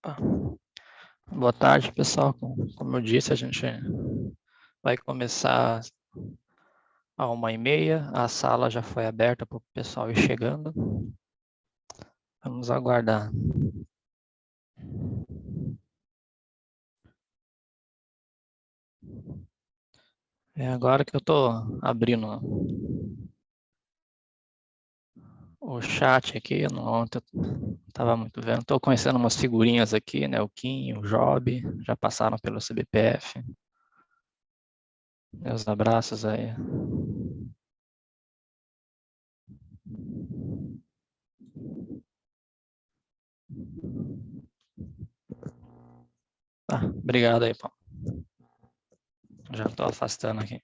Opa. Boa tarde, pessoal. Como eu disse, a gente vai começar a 1h30. A sala já foi aberta para o pessoal ir chegando. Vamos aguardar. É agora que eu estou abrindo o chat aqui. Ontem eu estava muito vendo. Estou conhecendo umas figurinhas aqui, né? O Kim, o Job, já passaram pelo CBPF. Meus abraços aí. Tá, obrigado aí, Paulo. Já estou afastando aqui.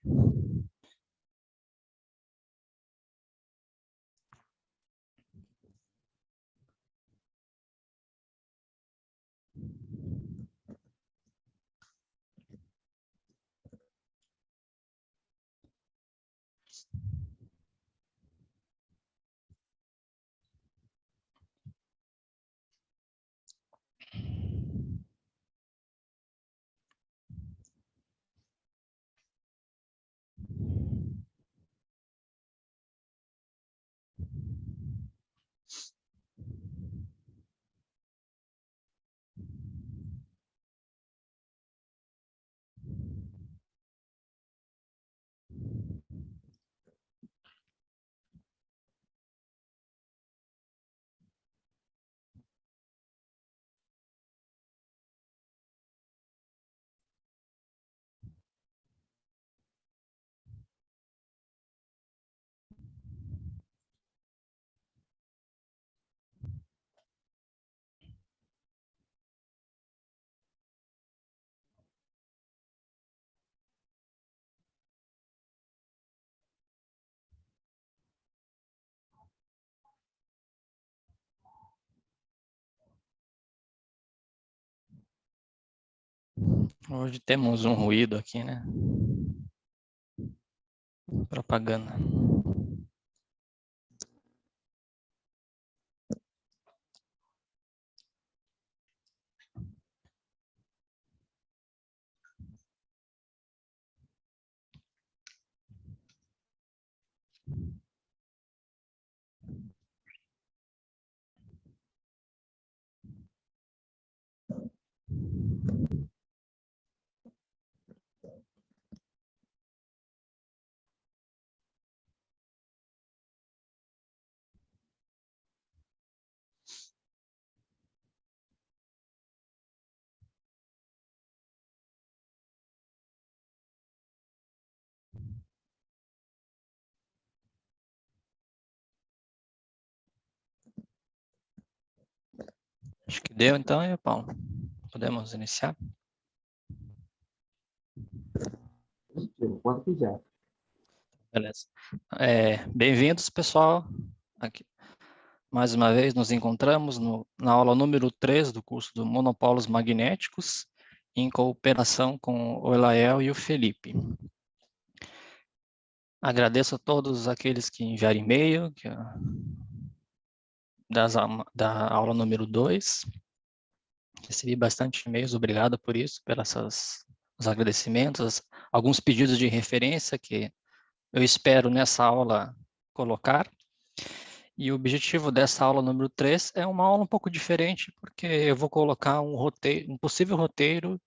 Hoje temos um ruído aqui, né? Propaganda. Acho que deu então, aí, Paulo. Podemos iniciar? Quando quiser. Beleza. Bem-vindos, pessoal. Aqui, mais uma vez, nos encontramos na aula número 3 do curso do Monopólios Magnéticos, em cooperação com o Elael e o Felipe. Agradeço a todos aqueles que enviaram e-mail, da aula número 2. Recebi bastante e-mails, obrigado por isso, os agradecimentos, alguns pedidos de referência que eu espero nessa aula colocar. E o objetivo dessa aula número 3 é uma aula um pouco diferente, porque eu vou colocar um possível roteiro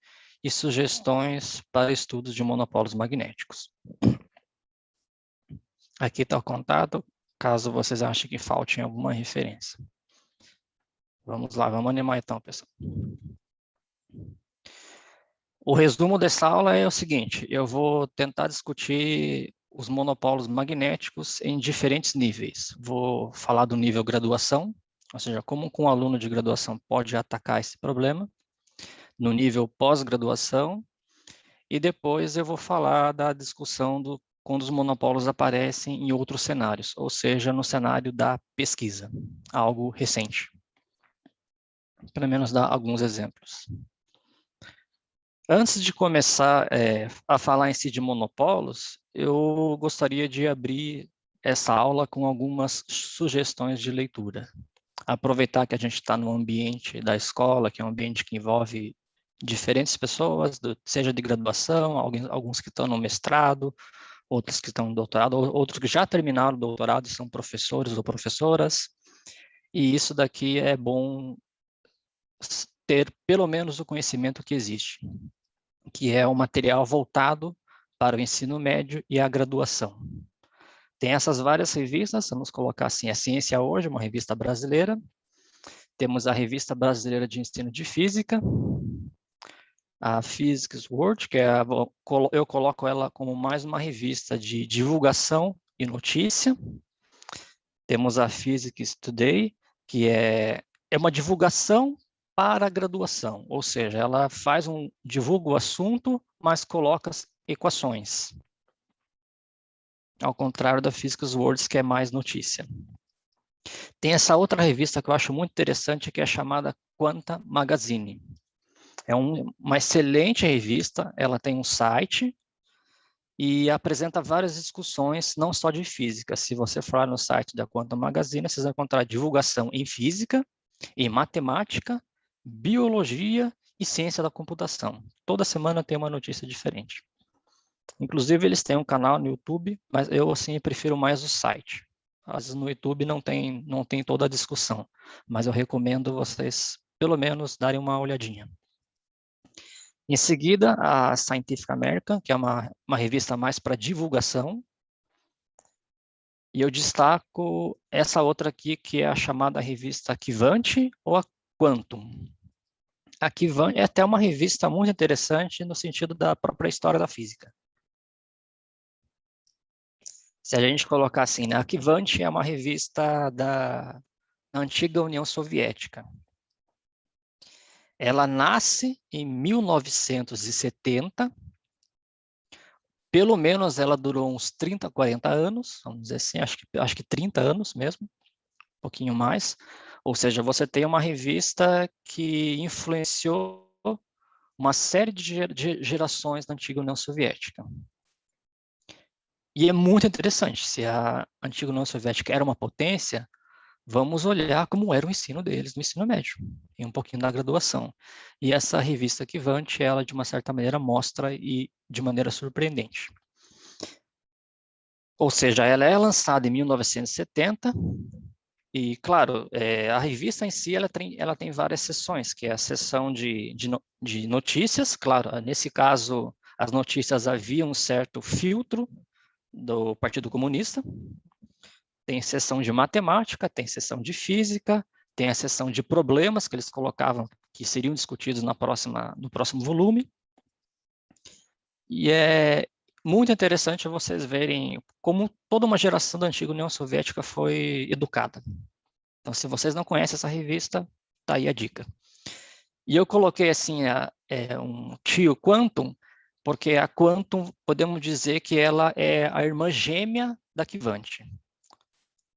e sugestões para estudos de monopólios magnéticos. Aqui está o contato, caso vocês achem que falte alguma referência. Vamos lá, vamos animar então, pessoal. O resumo dessa aula é o seguinte: eu vou tentar discutir os monopólios magnéticos em diferentes níveis. Vou falar do nível graduação, ou seja, como um aluno de graduação pode atacar esse problema, no nível pós-graduação, e depois eu vou falar da discussão quando os monopólios aparecem em outros cenários, ou seja, no cenário da pesquisa, algo recente. Pelo menos dar alguns exemplos. Antes de começar a falar em si de monopólios, eu gostaria de abrir essa aula com algumas sugestões de leitura. aproveitar que a gente está no ambiente da escola, que é um ambiente que envolve diferentes pessoas, seja de graduação, alguns que estão no mestrado, outros que estão no doutorado, outros que já terminaram o doutorado e são professores ou professoras. E isso daqui é bom ter pelo menos o conhecimento que existe, que é o material voltado para o ensino médio e a graduação. Tem essas várias revistas, vamos colocar assim, a Ciência Hoje, uma revista brasileira, temos a Revista Brasileira de Ensino de Física, a Physics World, que eu coloco ela como mais uma revista de divulgação e notícia. Temos a Physics Today, que é uma divulgação para a graduação, ou seja, ela divulga o assunto, mas coloca as equações. Ao contrário da Physics World, que é mais notícia. Tem essa outra revista que eu acho muito interessante, que é chamada Quanta Magazine. É uma excelente revista, ela tem um site e apresenta várias discussões, não só de física. Se você for no site da Quanta Magazine, vocês vão encontrar divulgação em física, em matemática, biologia e ciência da computação. Toda semana tem uma notícia diferente. Inclusive, eles têm um canal no YouTube, mas eu, assim, prefiro mais o site. Às vezes no YouTube não tem toda a discussão, mas eu recomendo vocês, pelo menos, darem uma olhadinha. Em seguida, a Scientific American, que é uma revista mais para divulgação. E eu destaco essa outra aqui, que é a chamada revista Quivante ou a Quantum. A Quivante é até uma revista muito interessante no sentido da própria história da física. Se a gente colocar assim, né, a Quivante é uma revista da antiga União Soviética. Ela nasce em 1970, pelo menos ela durou uns 30, 40 anos, vamos dizer assim, acho que 30 anos mesmo, um pouquinho mais. Ou seja, você tem uma revista que influenciou uma série de gerações da antiga União Soviética. E é muito interessante, se a antiga União Soviética era uma potência, vamos olhar como era o ensino deles no ensino médio, e um pouquinho da graduação. E essa revista Quivante, ela de uma certa maneira mostra e de maneira surpreendente. Ou seja, ela é lançada em 1970, e claro, a revista em si, ela tem várias seções, que é a seção de notícias, claro, nesse caso, as notícias haviam um certo filtro do Partido Comunista, tem seção de matemática, tem seção de física, tem a seção de problemas que eles colocavam, que seriam discutidos no próximo volume. E é muito interessante vocês verem como toda uma geração da antiga União Soviética foi educada. Então, se vocês não conhecem essa revista, tá aí a dica. E eu coloquei assim um tio Quantum, porque a Quantum, podemos dizer que ela é a irmã gêmea da Quivante.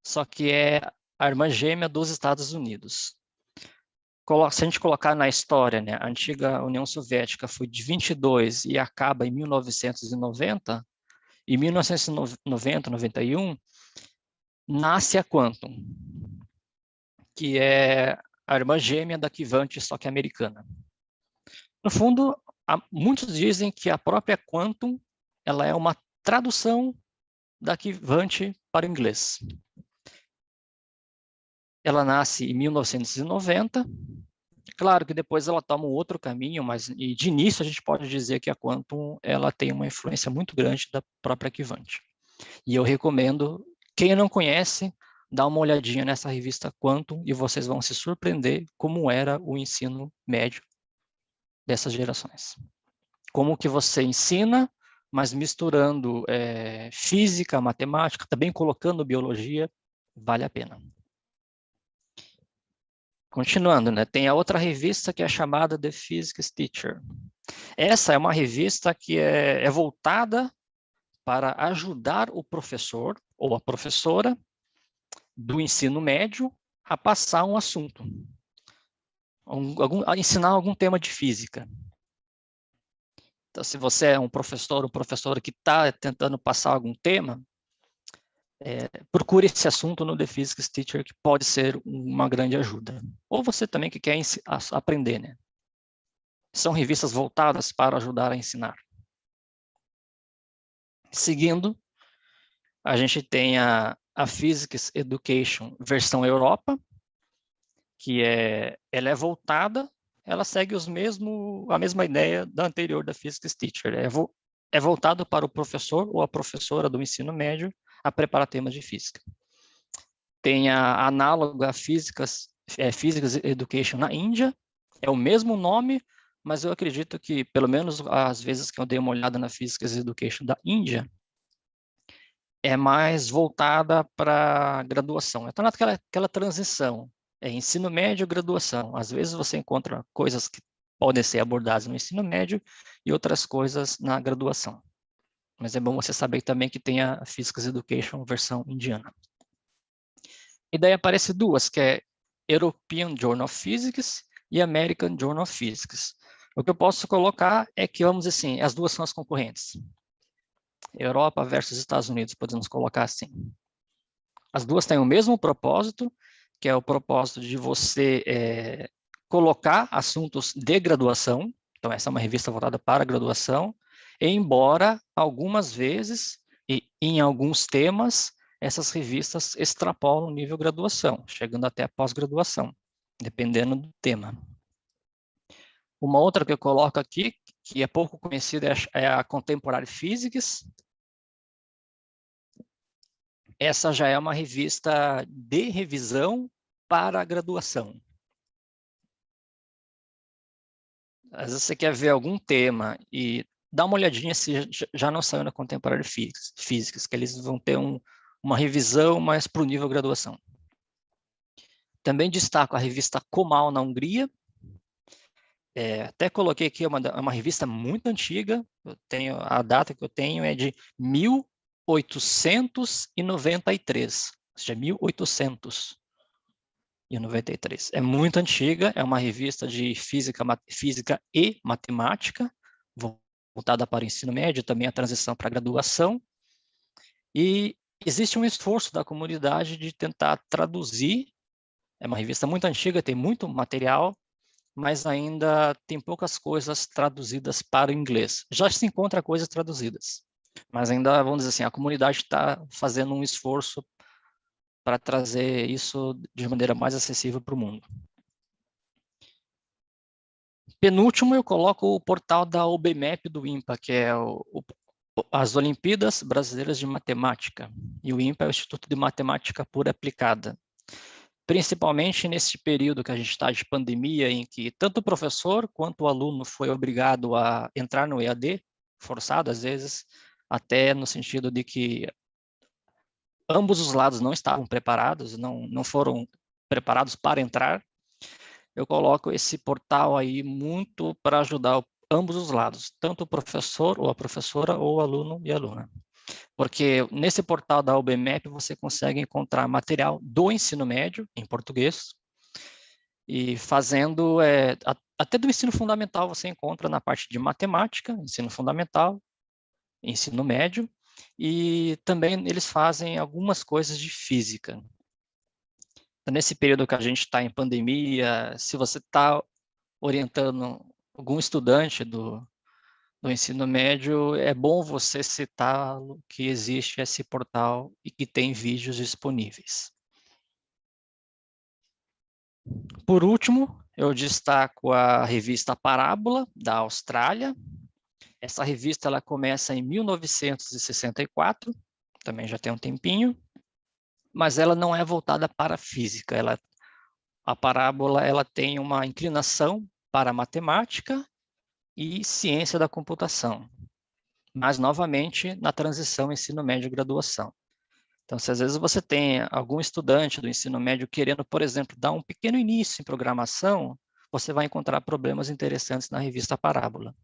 Só que é a irmã gêmea dos Estados Unidos. Se a gente colocar na história, né, a antiga União Soviética foi de 22 e acaba em 1990, em 1990, 91, nasce a Quantum, que é a irmã gêmea da Quivante, só que americana. No fundo, muitos dizem que a própria Quantum ela é uma tradução da Quivante para o inglês. Ela nasce em 1990. Claro que depois ela toma um outro caminho, mas de início a gente pode dizer que a Quantum ela tem uma influência muito grande da própria Quivante. E eu recomendo, quem não conhece, dá uma olhadinha nessa revista Quantum e vocês vão se surpreender como era o ensino médio dessas gerações. Como que você ensina, mas misturando física, matemática, também colocando biologia, vale a pena. Continuando, né? Tem a outra revista que é chamada The Physics Teacher. Essa é uma revista que é voltada para ajudar o professor ou a professora do ensino médio a passar um assunto, a ensinar algum tema de física. Então, se você é um professor ou professora que está tentando passar algum tema, procure esse assunto no The Physics Teacher, que pode ser uma grande ajuda. Ou você também que quer aprender, né? São revistas voltadas para ajudar a ensinar. Seguindo, a gente tem a Physics Education versão Europa, que ela é voltada, ela segue a mesma ideia da anterior da Physics Teacher. É voltado para o professor ou a professora do ensino médio a preparar temas de física. Tem a análoga Physics Education na Índia, é o mesmo nome, mas eu acredito que, pelo menos as vezes que eu dei uma olhada na Physics Education da Índia, é mais voltada para graduação. Então, naquela transição, ensino médio, graduação. Às vezes você encontra coisas que podem ser abordadas no ensino médio e outras coisas na graduação. Mas é bom você saber também que tem a Physics Education versão indiana. E daí aparece duas, que é European Journal of Physics e American Journal of Physics. O que eu posso colocar é que, vamos dizer assim, as duas são as concorrentes. Europa versus Estados Unidos, podemos colocar assim. As duas têm o mesmo propósito, que é o propósito de você colocar assuntos de graduação. Então, essa é uma revista voltada para a graduação, embora algumas vezes e em alguns temas essas revistas extrapolam o nível graduação, chegando até a pós-graduação, dependendo do tema. Uma outra que eu coloco aqui, que é pouco conhecida, é a Contemporary Physics. Essa já é uma revista de revisão para a graduação. Às vezes você quer ver algum tema e dá uma olhadinha se já não saiu na Contemporary Physics, que eles vão ter uma revisão, mas para o nível graduação. Também destaco a revista Comal na Hungria. Até coloquei aqui uma revista muito antiga. A data que eu tenho é de 1893, ou seja, 1893. É muito antiga, é uma revista de física e matemática, voltada para o ensino médio, também a transição para a graduação. E existe um esforço da comunidade de tentar traduzir. É uma revista muito antiga, tem muito material, mas ainda tem poucas coisas traduzidas para o inglês. Já se encontra coisas traduzidas, mas ainda, vamos dizer assim, a comunidade está fazendo um esforço para trazer isso de maneira mais acessível para o mundo. Penúltimo, eu coloco o portal da OBMEP do INPA, que é as Olimpíadas Brasileiras de Matemática, e o INPA é o Instituto de Matemática Pura Aplicada. Principalmente nesse período que a gente está de pandemia, em que tanto o professor quanto o aluno foi obrigado a entrar no EAD, forçado às vezes, até no sentido de que ambos os lados não estavam preparados, não foram preparados para entrar. Eu coloco esse portal aí muito para ajudar ambos os lados, tanto o professor ou a professora ou o aluno e a aluna. Porque nesse portal da OBMEP você consegue encontrar material do ensino médio, em português, e fazendo, até do ensino fundamental você encontra na parte de matemática, ensino fundamental, ensino médio, e também eles fazem algumas coisas de física. Nesse período que a gente está em pandemia, se você está orientando algum estudante do ensino médio, é bom você citar que existe esse portal e que tem vídeos disponíveis. Por último, eu destaco a revista Parábola, da Austrália. Essa revista ela começa em 1964, também já tem um tempinho, mas ela não é voltada para a física. A Parábola ela tem uma inclinação para a matemática e ciência da computação, mas novamente na transição ensino médio e graduação. Então, se às vezes você tem algum estudante do ensino médio querendo, por exemplo, dar um pequeno início em programação, você vai encontrar problemas interessantes na revista Parábola.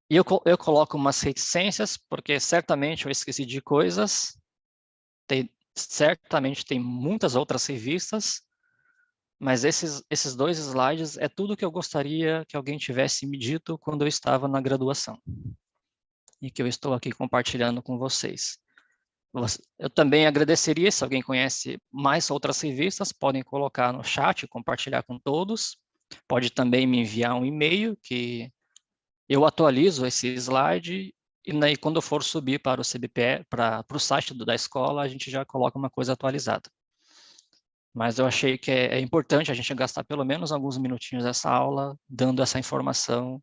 E eu coloco umas reticências, porque certamente eu esqueci de coisas, certamente tem muitas outras revistas, mas esses dois slides é tudo que eu gostaria que alguém tivesse me dito quando eu estava na graduação. e que eu estou aqui compartilhando com vocês. Eu também agradeceria, se alguém conhece mais outras revistas, podem colocar no chat, compartilhar com todos. Pode também me enviar um e-mail, que eu atualizo esse slide, e quando eu for subir para o CBPE, para o site da escola, a gente já coloca uma coisa atualizada. Mas eu achei que é importante a gente gastar pelo menos alguns minutinhos dessa aula, dando essa informação,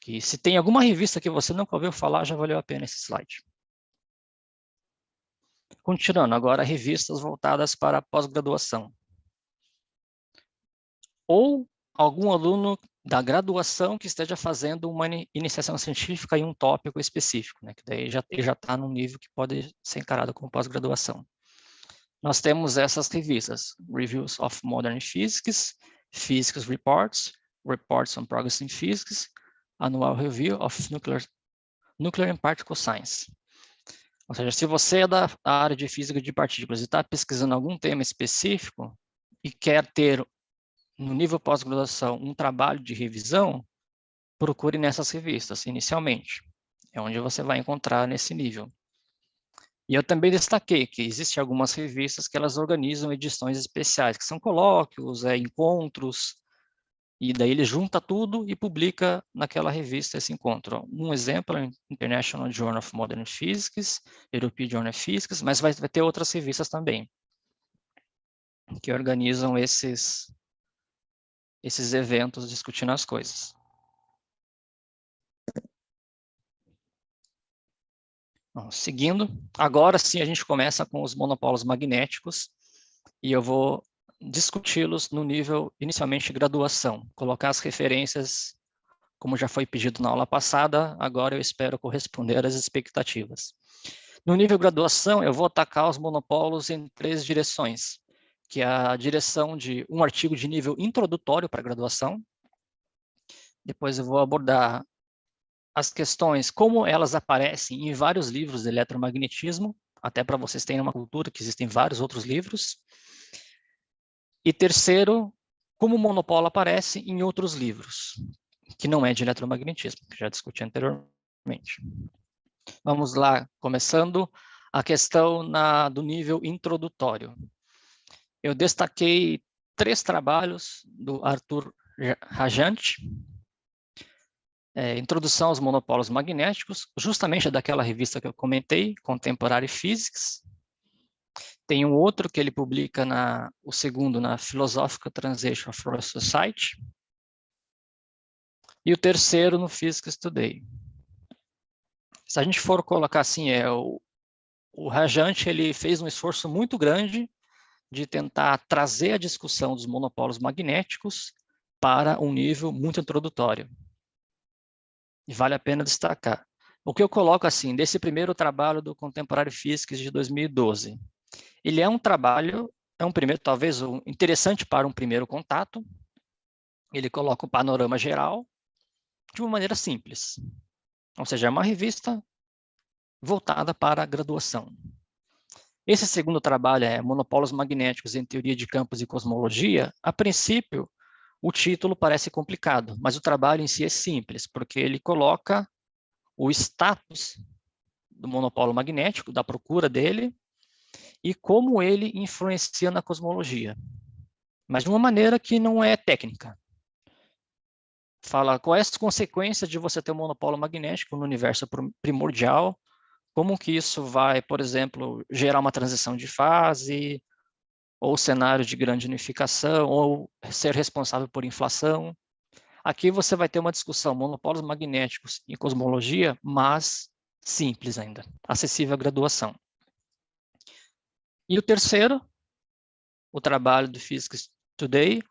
que se tem alguma revista que você nunca ouviu falar, já valeu a pena esse slide. Continuando, agora revistas voltadas para a pós-graduação. Ou algum aluno da graduação que esteja fazendo uma iniciação científica em um tópico específico, né? Que daí ele já está num nível que pode ser encarado como pós-graduação. Nós temos essas revistas: Reviews of Modern Physics, Physics Reports, Reports on Progress in Physics, Annual Review of Nuclear and Particle Science. Ou seja, se você é da área de física de partículas e está pesquisando algum tema específico e quer ter, no nível pós-graduação, um trabalho de revisão, procure nessas revistas, inicialmente. É onde você vai encontrar nesse nível. E eu também destaquei que existem algumas revistas que elas organizam edições especiais, que são colóquios, encontros, e daí ele junta tudo e publica naquela revista esse encontro. Um exemplo é o International Journal of Modern Physics, European Journal of Physics, mas vai ter outras revistas também, que organizam esses eventos discutindo as coisas. Bom, seguindo, agora sim a gente começa com os monopolos magnéticos, e eu vou discuti-los no nível, inicialmente, graduação, colocar as referências, como já foi pedido na aula passada, agora eu espero corresponder às expectativas. No nível graduação, eu vou atacar os monopolos em 3 direções, que é a direção de um artigo de nível introdutório para a graduação. Depois eu vou abordar as questões, como elas aparecem em vários livros de eletromagnetismo, até para vocês terem uma cultura que existem vários outros livros. E terceiro, como o monopólio aparece em outros livros, que não é de eletromagnetismo, que já discuti anteriormente. Vamos lá, começando a questão do nível introdutório. Eu destaquei 3 trabalhos do Arthur Rajant, Introdução aos Monopólios Magnéticos, justamente daquela revista que eu comentei, Contemporary Physics. Tem um outro que ele publica, o segundo, na Philosophical Translation of Royal Society. E o terceiro no Physics Today. Se a gente for colocar assim, o Rajant, ele fez um esforço muito grande de tentar trazer a discussão dos monopólios magnéticos para um nível muito introdutório. E vale a pena destacar. O que eu coloco assim, desse primeiro trabalho do Contemporary Physics de 2012, ele é um trabalho, talvez interessante para um primeiro contato. Ele coloca o panorama geral de uma maneira simples. Ou seja, é uma revista voltada para a graduação. Esse segundo trabalho é Monopólios Magnéticos em Teoria de Campos e Cosmologia. A princípio, o título parece complicado, mas o trabalho em si é simples, porque ele coloca o status do monopólio magnético, da procura dele, e como ele influencia na cosmologia. Mas de uma maneira que não é técnica. Fala qual é a consequência de você ter um monopólio magnético no universo primordial, como que isso vai, por exemplo, gerar uma transição de fase, ou cenário de grande unificação, ou ser responsável por inflação. Aqui você vai ter uma discussão, monopólios magnéticos em cosmologia, mas simples ainda, acessível à graduação. E o terceiro, o trabalho do Physics Today,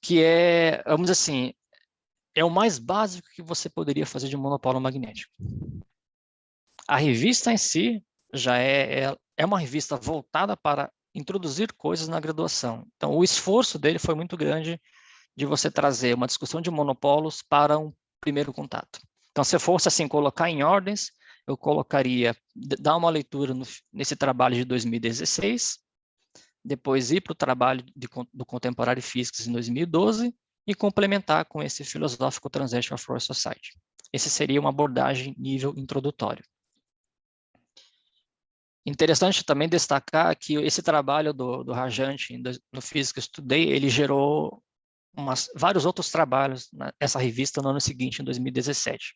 que é, vamos dizer assim, é o mais básico que você poderia fazer de monopólio magnético. A revista em si já é uma revista voltada para introduzir coisas na graduação. Então, o esforço dele foi muito grande de você trazer uma discussão de monopólios para um primeiro contato. Então, se eu fosse assim colocar em ordens, eu colocaria, dar uma leitura nesse trabalho de 2016, depois ir para o trabalho do Contemporary Physics em 2012 e complementar com esse Philosophical Translation of Royal Society. Esse seria uma abordagem nível introdutório. Interessante também destacar que esse trabalho do Rajante no Física Estudei, ele gerou vários outros trabalhos nessa revista no ano seguinte, em 2017.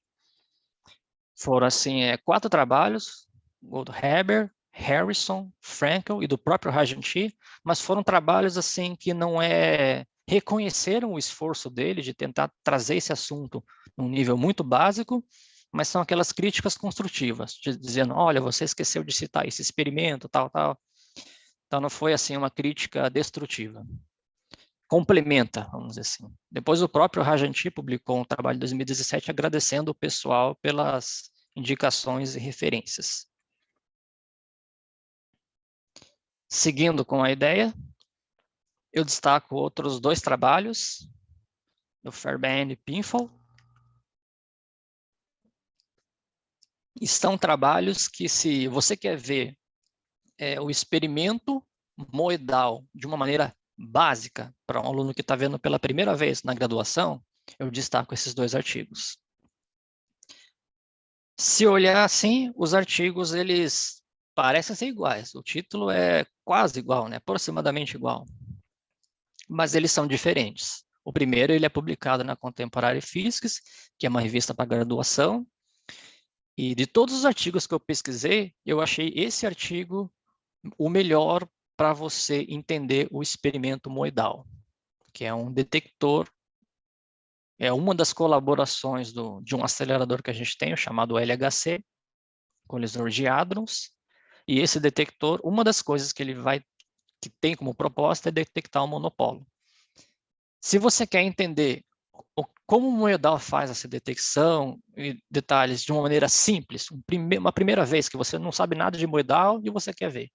Foram, assim, 4 trabalhos, Goldhaber, Harrison, Frankel e do próprio Rajante, mas foram trabalhos assim que não reconheceram o esforço dele de tentar trazer esse assunto num nível muito básico, mas são aquelas críticas construtivas, dizendo, olha, você esqueceu de citar esse experimento, tal, tal. Então não foi assim uma crítica destrutiva. Complementa, vamos dizer assim. Depois o próprio Rajante publicou um trabalho em 2017 agradecendo o pessoal pelas indicações e referências. Seguindo com a ideia, eu destaco outros 2 trabalhos, do Fairbairn e Pinfall. São trabalhos que, se você quer ver o experimento moedal de uma maneira básica, para um aluno que está vendo pela primeira vez na graduação, eu destaco esses 2 artigos. Se olhar assim, os artigos, eles parecem ser iguais. O título é quase igual, né? Aproximadamente igual. Mas eles são diferentes. O primeiro, ele é publicado na Contemporary Physics, que é uma revista para graduação. E de todos os artigos que eu pesquisei, eu achei esse artigo o melhor para você entender o experimento moedal, que é um detector, é uma das colaborações de um acelerador que a gente tem, chamado LHC, colisor de hadrons. E esse detector, uma das coisas que que tem como proposta é detectar o monopolo. Se você quer entender como o moedal faz essa detecção e detalhes de uma maneira simples, uma primeira vez que você não sabe nada de moedal e você quer ver,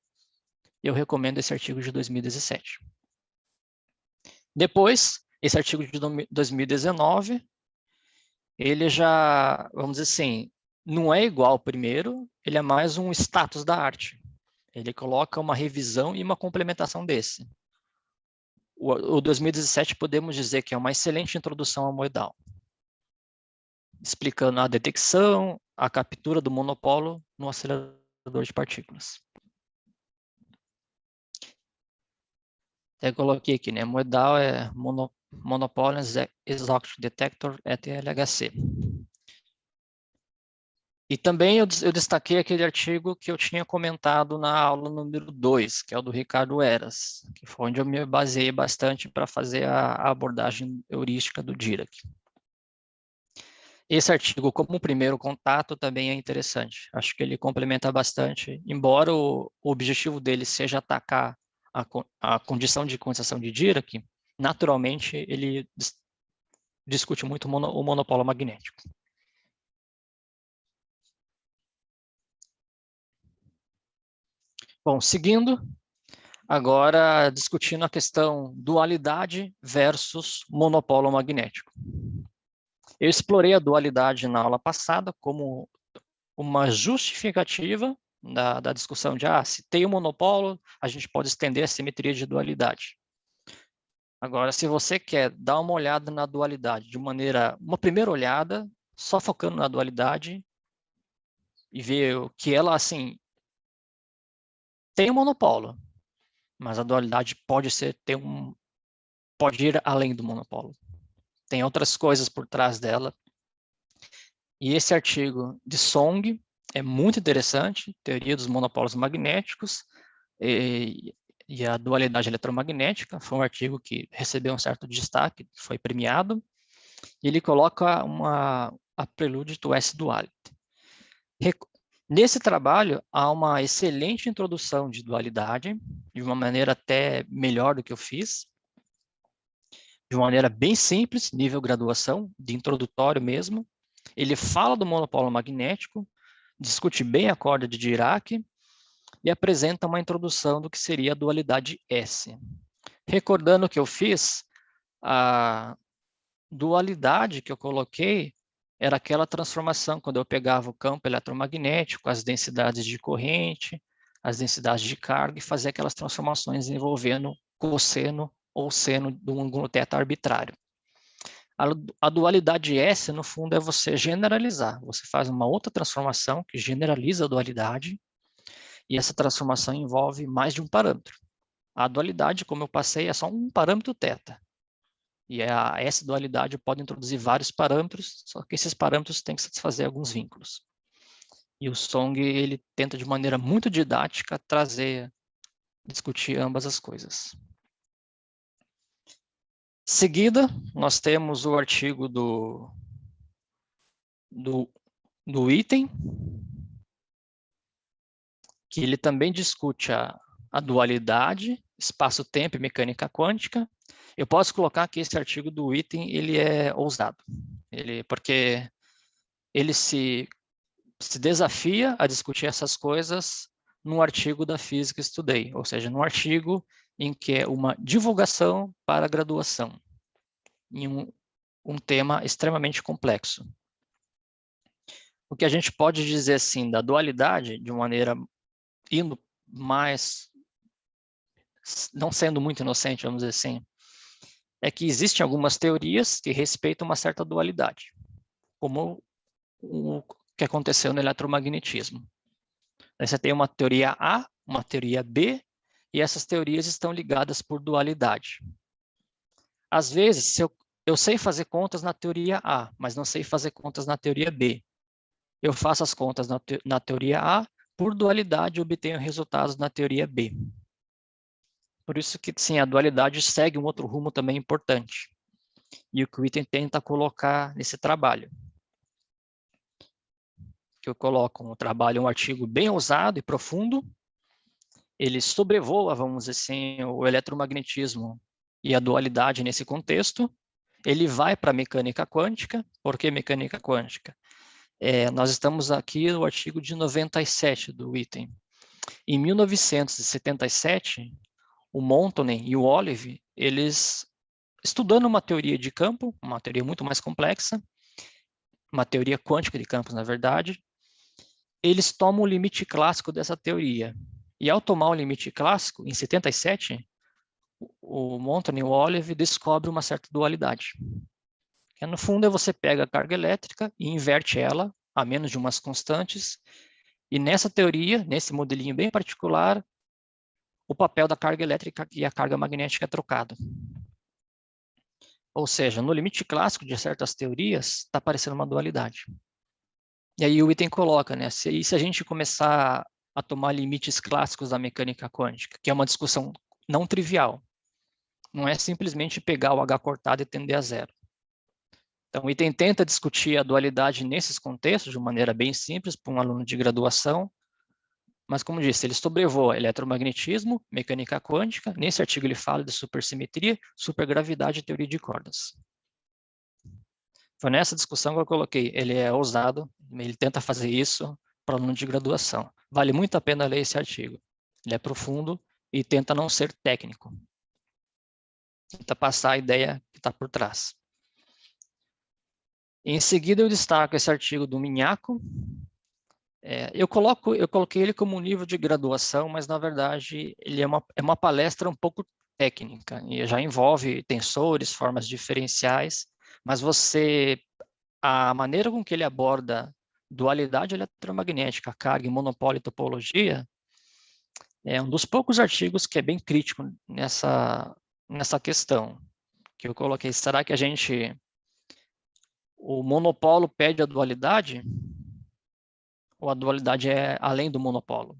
eu recomendo esse artigo de 2017. Depois, esse artigo de 2019, ele já, vamos dizer assim, não é igual ao primeiro, ele é mais um status da arte. Ele coloca uma revisão e uma complementação desse. O 2017 podemos dizer que é uma excelente introdução ao moedal, explicando a detecção, a captura do monopolo no acelerador de partículas. Até coloquei aqui, né? Moedal é Monopole Exhaustion Detector (LHC). E também eu destaquei aquele artigo que eu tinha comentado na aula número 2, que é o do Ricardo Eras, que foi onde eu me baseei bastante para fazer a abordagem heurística do Dirac. Esse artigo, como primeiro contato, também é interessante. Acho que ele complementa bastante, embora o objetivo dele seja atacar a condição de condensação de Dirac, naturalmente ele discute muito o monopolo magnético. Bom, seguindo, agora discutindo a questão dualidade versus monopolo magnético. Eu explorei a dualidade na aula passada como uma justificativa da discussão de, se tem um monopolo, a gente pode estender a simetria de dualidade. Agora, se você quer dar uma olhada na dualidade de uma primeira olhada, só focando na dualidade e ver que ela, assim, tem um monopolo, mas a dualidade pode ir além do monopolo. Tem outras coisas por trás dela. E esse artigo de Song é muito interessante, teoria dos monopólios magnéticos e a dualidade eletromagnética. Foi um artigo que recebeu um certo destaque, foi premiado. E ele coloca a prelude to S-duality. Nesse trabalho, há uma excelente introdução de dualidade, de uma maneira até melhor do que eu fiz, de uma maneira bem simples, nível graduação, de introdutório mesmo. Ele fala do monopolo magnético, discute bem a corda de Dirac e apresenta uma introdução do que seria a dualidade S. Recordando que eu fiz, a dualidade que eu coloquei era aquela transformação quando eu pegava o campo eletromagnético, as densidades de corrente, as densidades de carga e fazia aquelas transformações envolvendo cosseno ou seno do ângulo θ arbitrário. A dualidade S, no fundo, é você generalizar. Você faz uma outra transformação que generaliza a dualidade, e essa transformação envolve mais de um parâmetro. A dualidade, como eu passei, é só um parâmetro θ. E a S-dualidade pode introduzir vários parâmetros, só que esses parâmetros têm que satisfazer alguns vínculos. E o Song, ele tenta de maneira muito didática discutir ambas as coisas. Em seguida, nós temos o artigo do item, que ele também discute a dualidade, espaço-tempo e mecânica quântica. Eu posso colocar que esse artigo do item ele é ousado, porque ele se desafia a discutir essas coisas num artigo da Physics Today, ou seja, num artigo em que é uma divulgação para a graduação, em um tema extremamente complexo. O que a gente pode dizer, assim, da dualidade, de uma maneira indo mais, não sendo muito inocente, vamos dizer assim, é que existem algumas teorias que respeitam uma certa dualidade, como o que aconteceu no eletromagnetismo. Aí você tem uma teoria A, uma teoria B, e essas teorias estão ligadas por dualidade. Às vezes, se eu sei fazer contas na teoria A, mas não sei fazer contas na teoria B. Eu faço as contas na teoria A, por dualidade obtenho resultados na teoria B. Por isso que, sim, a dualidade segue um outro rumo também importante. E o que o item tenta colocar nesse trabalho. Que eu coloco um trabalho, um artigo bem ousado e profundo. Ele sobrevoa, vamos dizer assim, o eletromagnetismo e a dualidade nesse contexto. Ele vai para a mecânica quântica. Por que mecânica quântica? Nós estamos aqui no artigo de 97 do item. Em 1977, o Montonen e o Olive, eles, estudando uma teoria de campo, uma teoria muito mais complexa, uma teoria quântica de campos, na verdade, eles tomam o limite clássico dessa teoria. E ao tomar o limite clássico, em 77, o Montonen e o Olive descobrem uma certa dualidade. Que, no fundo, você pega a carga elétrica e inverte ela a menos de umas constantes, e nessa teoria, nesse modelinho bem particular, o papel da carga elétrica e a carga magnética é trocado. Ou seja, no limite clássico de certas teorias, está aparecendo uma dualidade. E aí o item coloca, né? Se a gente começar a tomar limites clássicos da mecânica quântica, que é uma discussão não trivial, não é simplesmente pegar o H cortado e tender a zero. Então, o item tenta discutir a dualidade nesses contextos de maneira bem simples para um aluno de graduação, mas, como disse, ele sobrevoa eletromagnetismo, mecânica quântica. Nesse artigo ele fala de supersimetria, supergravidade e teoria de cordas. Foi nessa discussão que eu coloquei, ele é ousado, ele tenta fazer isso para aluno de graduação. Vale muito a pena ler esse artigo. Ele é profundo e tenta não ser técnico. Tenta passar a ideia que está por trás. Em seguida, eu destaco esse artigo do Minhaco. Eu coloquei ele como um nível de graduação, mas, na verdade, ele é uma palestra um pouco técnica, e já envolve tensores, formas diferenciais, mas a maneira com que ele aborda dualidade eletromagnética, carga, monopólio e topologia, é um dos poucos artigos que é bem crítico nessa questão, que eu coloquei. Será que o monopólio pede a dualidade? Ou a dualidade é além do monopólio?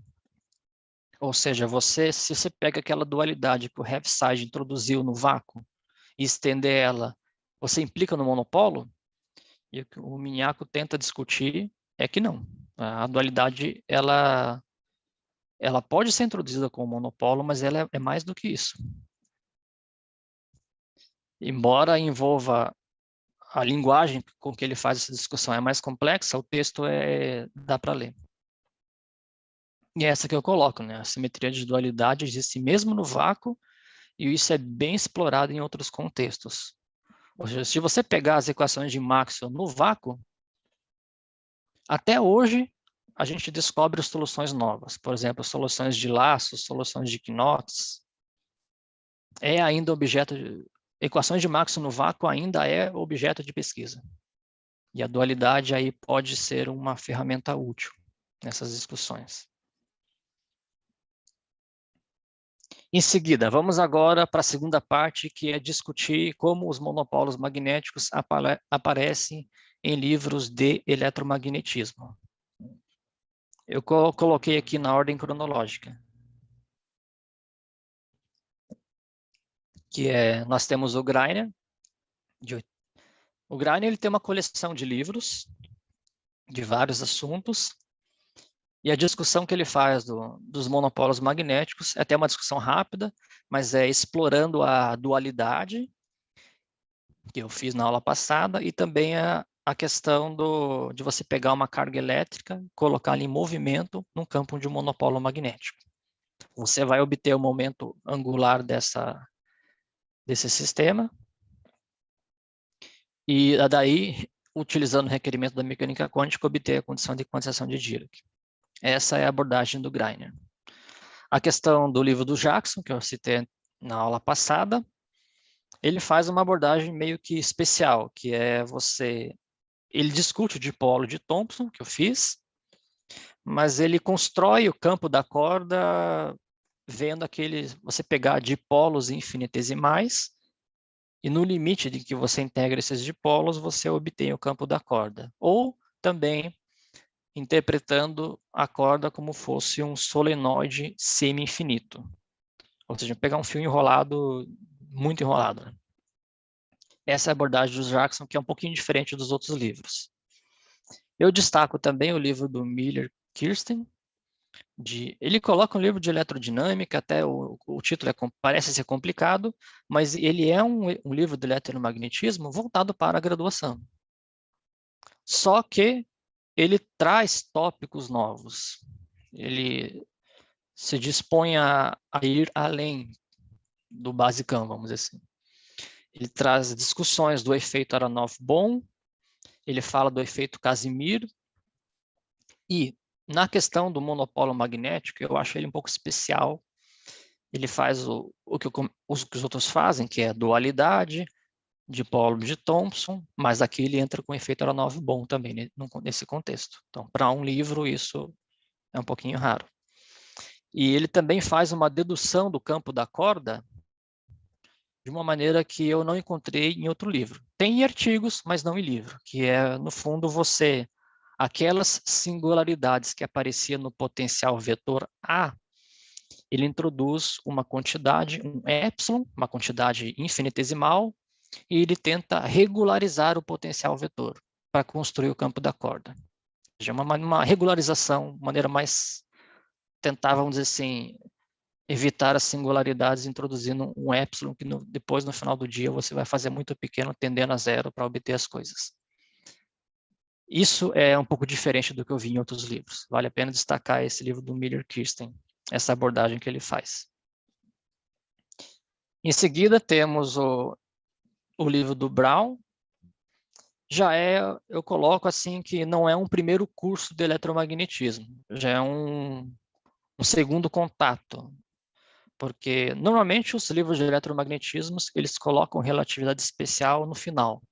Ou seja, se você pega aquela dualidade que o Heaviside introduziu no vácuo e estender ela, você implica no monopólio? E o que o Minhaco tenta discutir é que não. A dualidade, ela pode ser introduzida como monopólio, mas ela é mais do que isso. Embora envolva a linguagem com que ele faz essa discussão é mais complexa, o texto dá para ler. E é essa que eu coloco, né? A simetria de dualidade existe mesmo no vácuo, e isso é bem explorado em outros contextos. Ou seja, se você pegar as equações de Maxwell no vácuo, até hoje a gente descobre soluções novas. Por exemplo, soluções de laços, soluções de Knox. É ainda objeto equações de Maxwell no vácuo ainda é objeto de pesquisa. E a dualidade aí pode ser uma ferramenta útil nessas discussões. Em seguida, vamos agora para a segunda parte, que é discutir como os monopólos magnéticos aparecem em livros de eletromagnetismo. Eu coloquei aqui na ordem cronológica, que é, nós temos o Greiner. O Greiner ele tem uma coleção de livros de vários assuntos, e a discussão que ele faz dos monopólos magnéticos é até uma discussão rápida, mas é explorando a dualidade, que eu fiz na aula passada, e também a questão de você pegar uma carga elétrica e colocá-la em movimento num campo de um monopolo magnético. Você vai obter o momento angular desse sistema, e daí, utilizando o requerimento da mecânica quântica, obter a condição de quantização de Dirac. Essa é a abordagem do Greiner. A questão do livro do Jackson, que eu citei na aula passada, ele faz uma abordagem meio que especial, que é ele discute o dipolo de Thomson, que eu fiz, mas ele constrói o campo da corda vendo você pegar dipolos infinitesimais, e no limite de que você integra esses dipolos, você obtém o campo da corda. Ou também interpretando a corda como fosse um solenoide semi-infinito. Ou seja, pegar um fio enrolado, muito enrolado. Né? Essa é a abordagem do Jackson, que é um pouquinho diferente dos outros livros. Eu destaco também o livro do Miller-Kirsten. Ele coloca um livro de eletrodinâmica, até o título parece ser complicado, mas ele é um livro de eletromagnetismo voltado para a graduação. Só que ele traz tópicos novos. Ele se dispõe a ir além do basicão, vamos dizer assim. Ele traz discussões do efeito Aronoff-Bohm, ele fala do efeito Casimir, e na questão do monopolo magnético, eu acho ele um pouco especial. Ele faz o que os outros fazem, que é a dualidade, dipolo de Thomson, mas aqui ele entra com o efeito Aronoff-Bohm também, nesse contexto. Então, para um livro, isso é um pouquinho raro. E ele também faz uma dedução do campo da corda de uma maneira que eu não encontrei em outro livro. Tem em artigos, mas não em livro, que é, no fundo, aquelas singularidades que apareciam no potencial vetor A, ele introduz uma quantidade, um epsilon, uma quantidade infinitesimal, e ele tenta regularizar o potencial vetor para construir o campo da corda. Ou seja, uma regularização, maneira mais tentar, vamos dizer assim, evitar as singularidades introduzindo um epsilon que depois, no final do dia, você vai fazer muito pequeno, tendendo a zero para obter as coisas. Isso é um pouco diferente do que eu vi em outros livros. Vale a pena destacar esse livro do Miller-Kirsten, essa abordagem que ele faz. Em seguida, temos o livro do Brown. Eu coloco assim que não é um primeiro curso de eletromagnetismo, já é um segundo contato. Porque normalmente os livros de eletromagnetismo, eles colocam relatividade especial no final.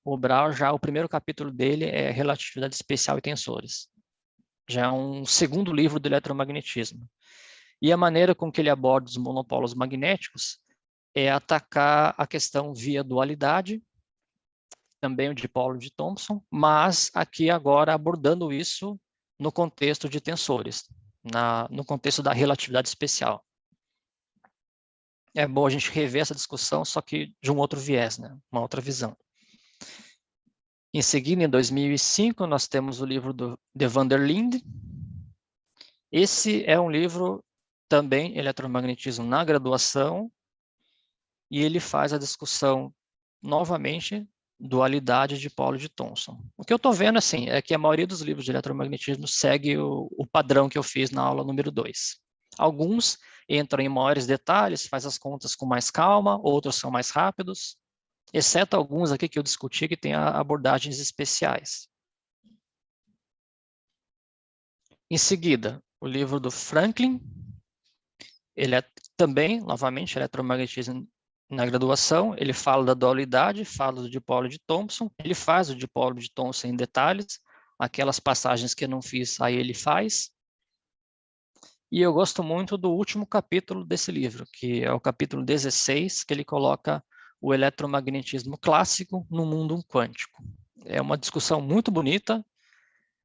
O Brown, já o primeiro capítulo dele é relatividade especial e tensores. Já é um segundo livro de eletromagnetismo. E a maneira com que ele aborda os monopólos magnéticos é atacar a questão via dualidade, também o dipolo de Thomson, mas aqui agora abordando isso no contexto de tensores, no contexto da relatividade especial. É bom a gente rever essa discussão, só que de um outro viés, né? Uma outra visão. Em seguida, em 2005, nós temos o livro de van der Linde. Esse é um livro também, eletromagnetismo na graduação, e ele faz a discussão, novamente, dualidade de dipolo de Thomson. O que eu estou vendo, assim, é que a maioria dos livros de eletromagnetismo segue o padrão que eu fiz na aula número 2. Alguns entram em maiores detalhes, faz as contas com mais calma, outros são mais rápidos, exceto alguns aqui que eu discuti que têm abordagens especiais. Em seguida, o livro do Franklin, ele é também, novamente, eletromagnetismo Na graduação, ele fala da dualidade, fala do dipolo de Thomson, ele faz o dipolo de Thomson em detalhes, aquelas passagens que eu não fiz, aí ele faz. E eu gosto muito do último capítulo desse livro, que é o capítulo 16, que ele coloca o eletromagnetismo clássico no mundo quântico. É uma discussão muito bonita,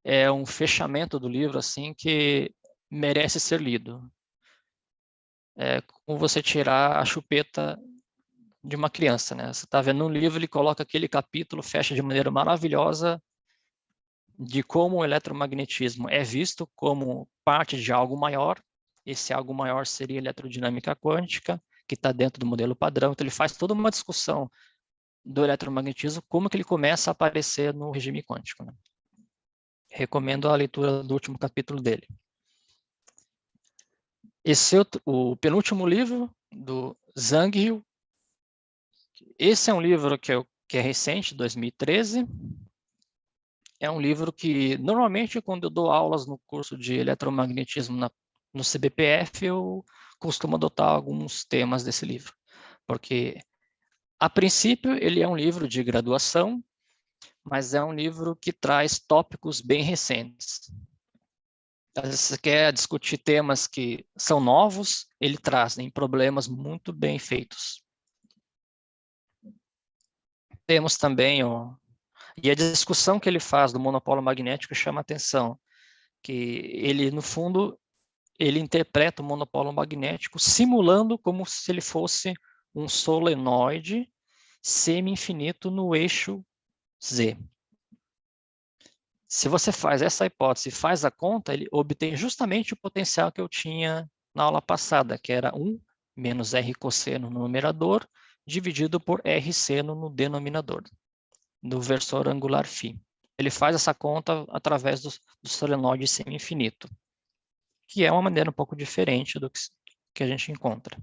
é um fechamento do livro assim que merece ser lido. É como você tirar a chupeta de uma criança, né? Você está vendo no livro, ele coloca aquele capítulo, fecha de maneira maravilhosa de como o eletromagnetismo é visto como parte de algo maior. Esse algo maior seria a eletrodinâmica quântica, que está dentro do modelo padrão. Então, ele faz toda uma discussão do eletromagnetismo, como que ele começa a aparecer no regime quântico, né? Recomendo a leitura do último capítulo dele. Esse é o penúltimo livro, do Zhang Yu. Esse é um livro que é recente, 2013. É um livro que, normalmente, quando eu dou aulas no curso de eletromagnetismo no CBPF, eu costumo adotar alguns temas desse livro. Porque, a princípio, ele é um livro de graduação, mas é um livro que traz tópicos bem recentes. Às vezes você quer discutir temas que são novos, ele traz problemas muito bem feitos. Temos também, e a discussão que ele faz do monopólio magnético chama atenção, que ele, no fundo, ele interpreta o monopólio magnético simulando como se ele fosse um solenoide semi-infinito no eixo Z. Se você faz essa hipótese e faz a conta, ele obtém justamente o potencial que eu tinha na aula passada, que era 1 menos R cosseno no numerador, dividido por R seno no denominador, do versor angular φ. Ele faz essa conta através do solenoide semi-infinito, que é uma maneira um pouco diferente do que a gente encontra.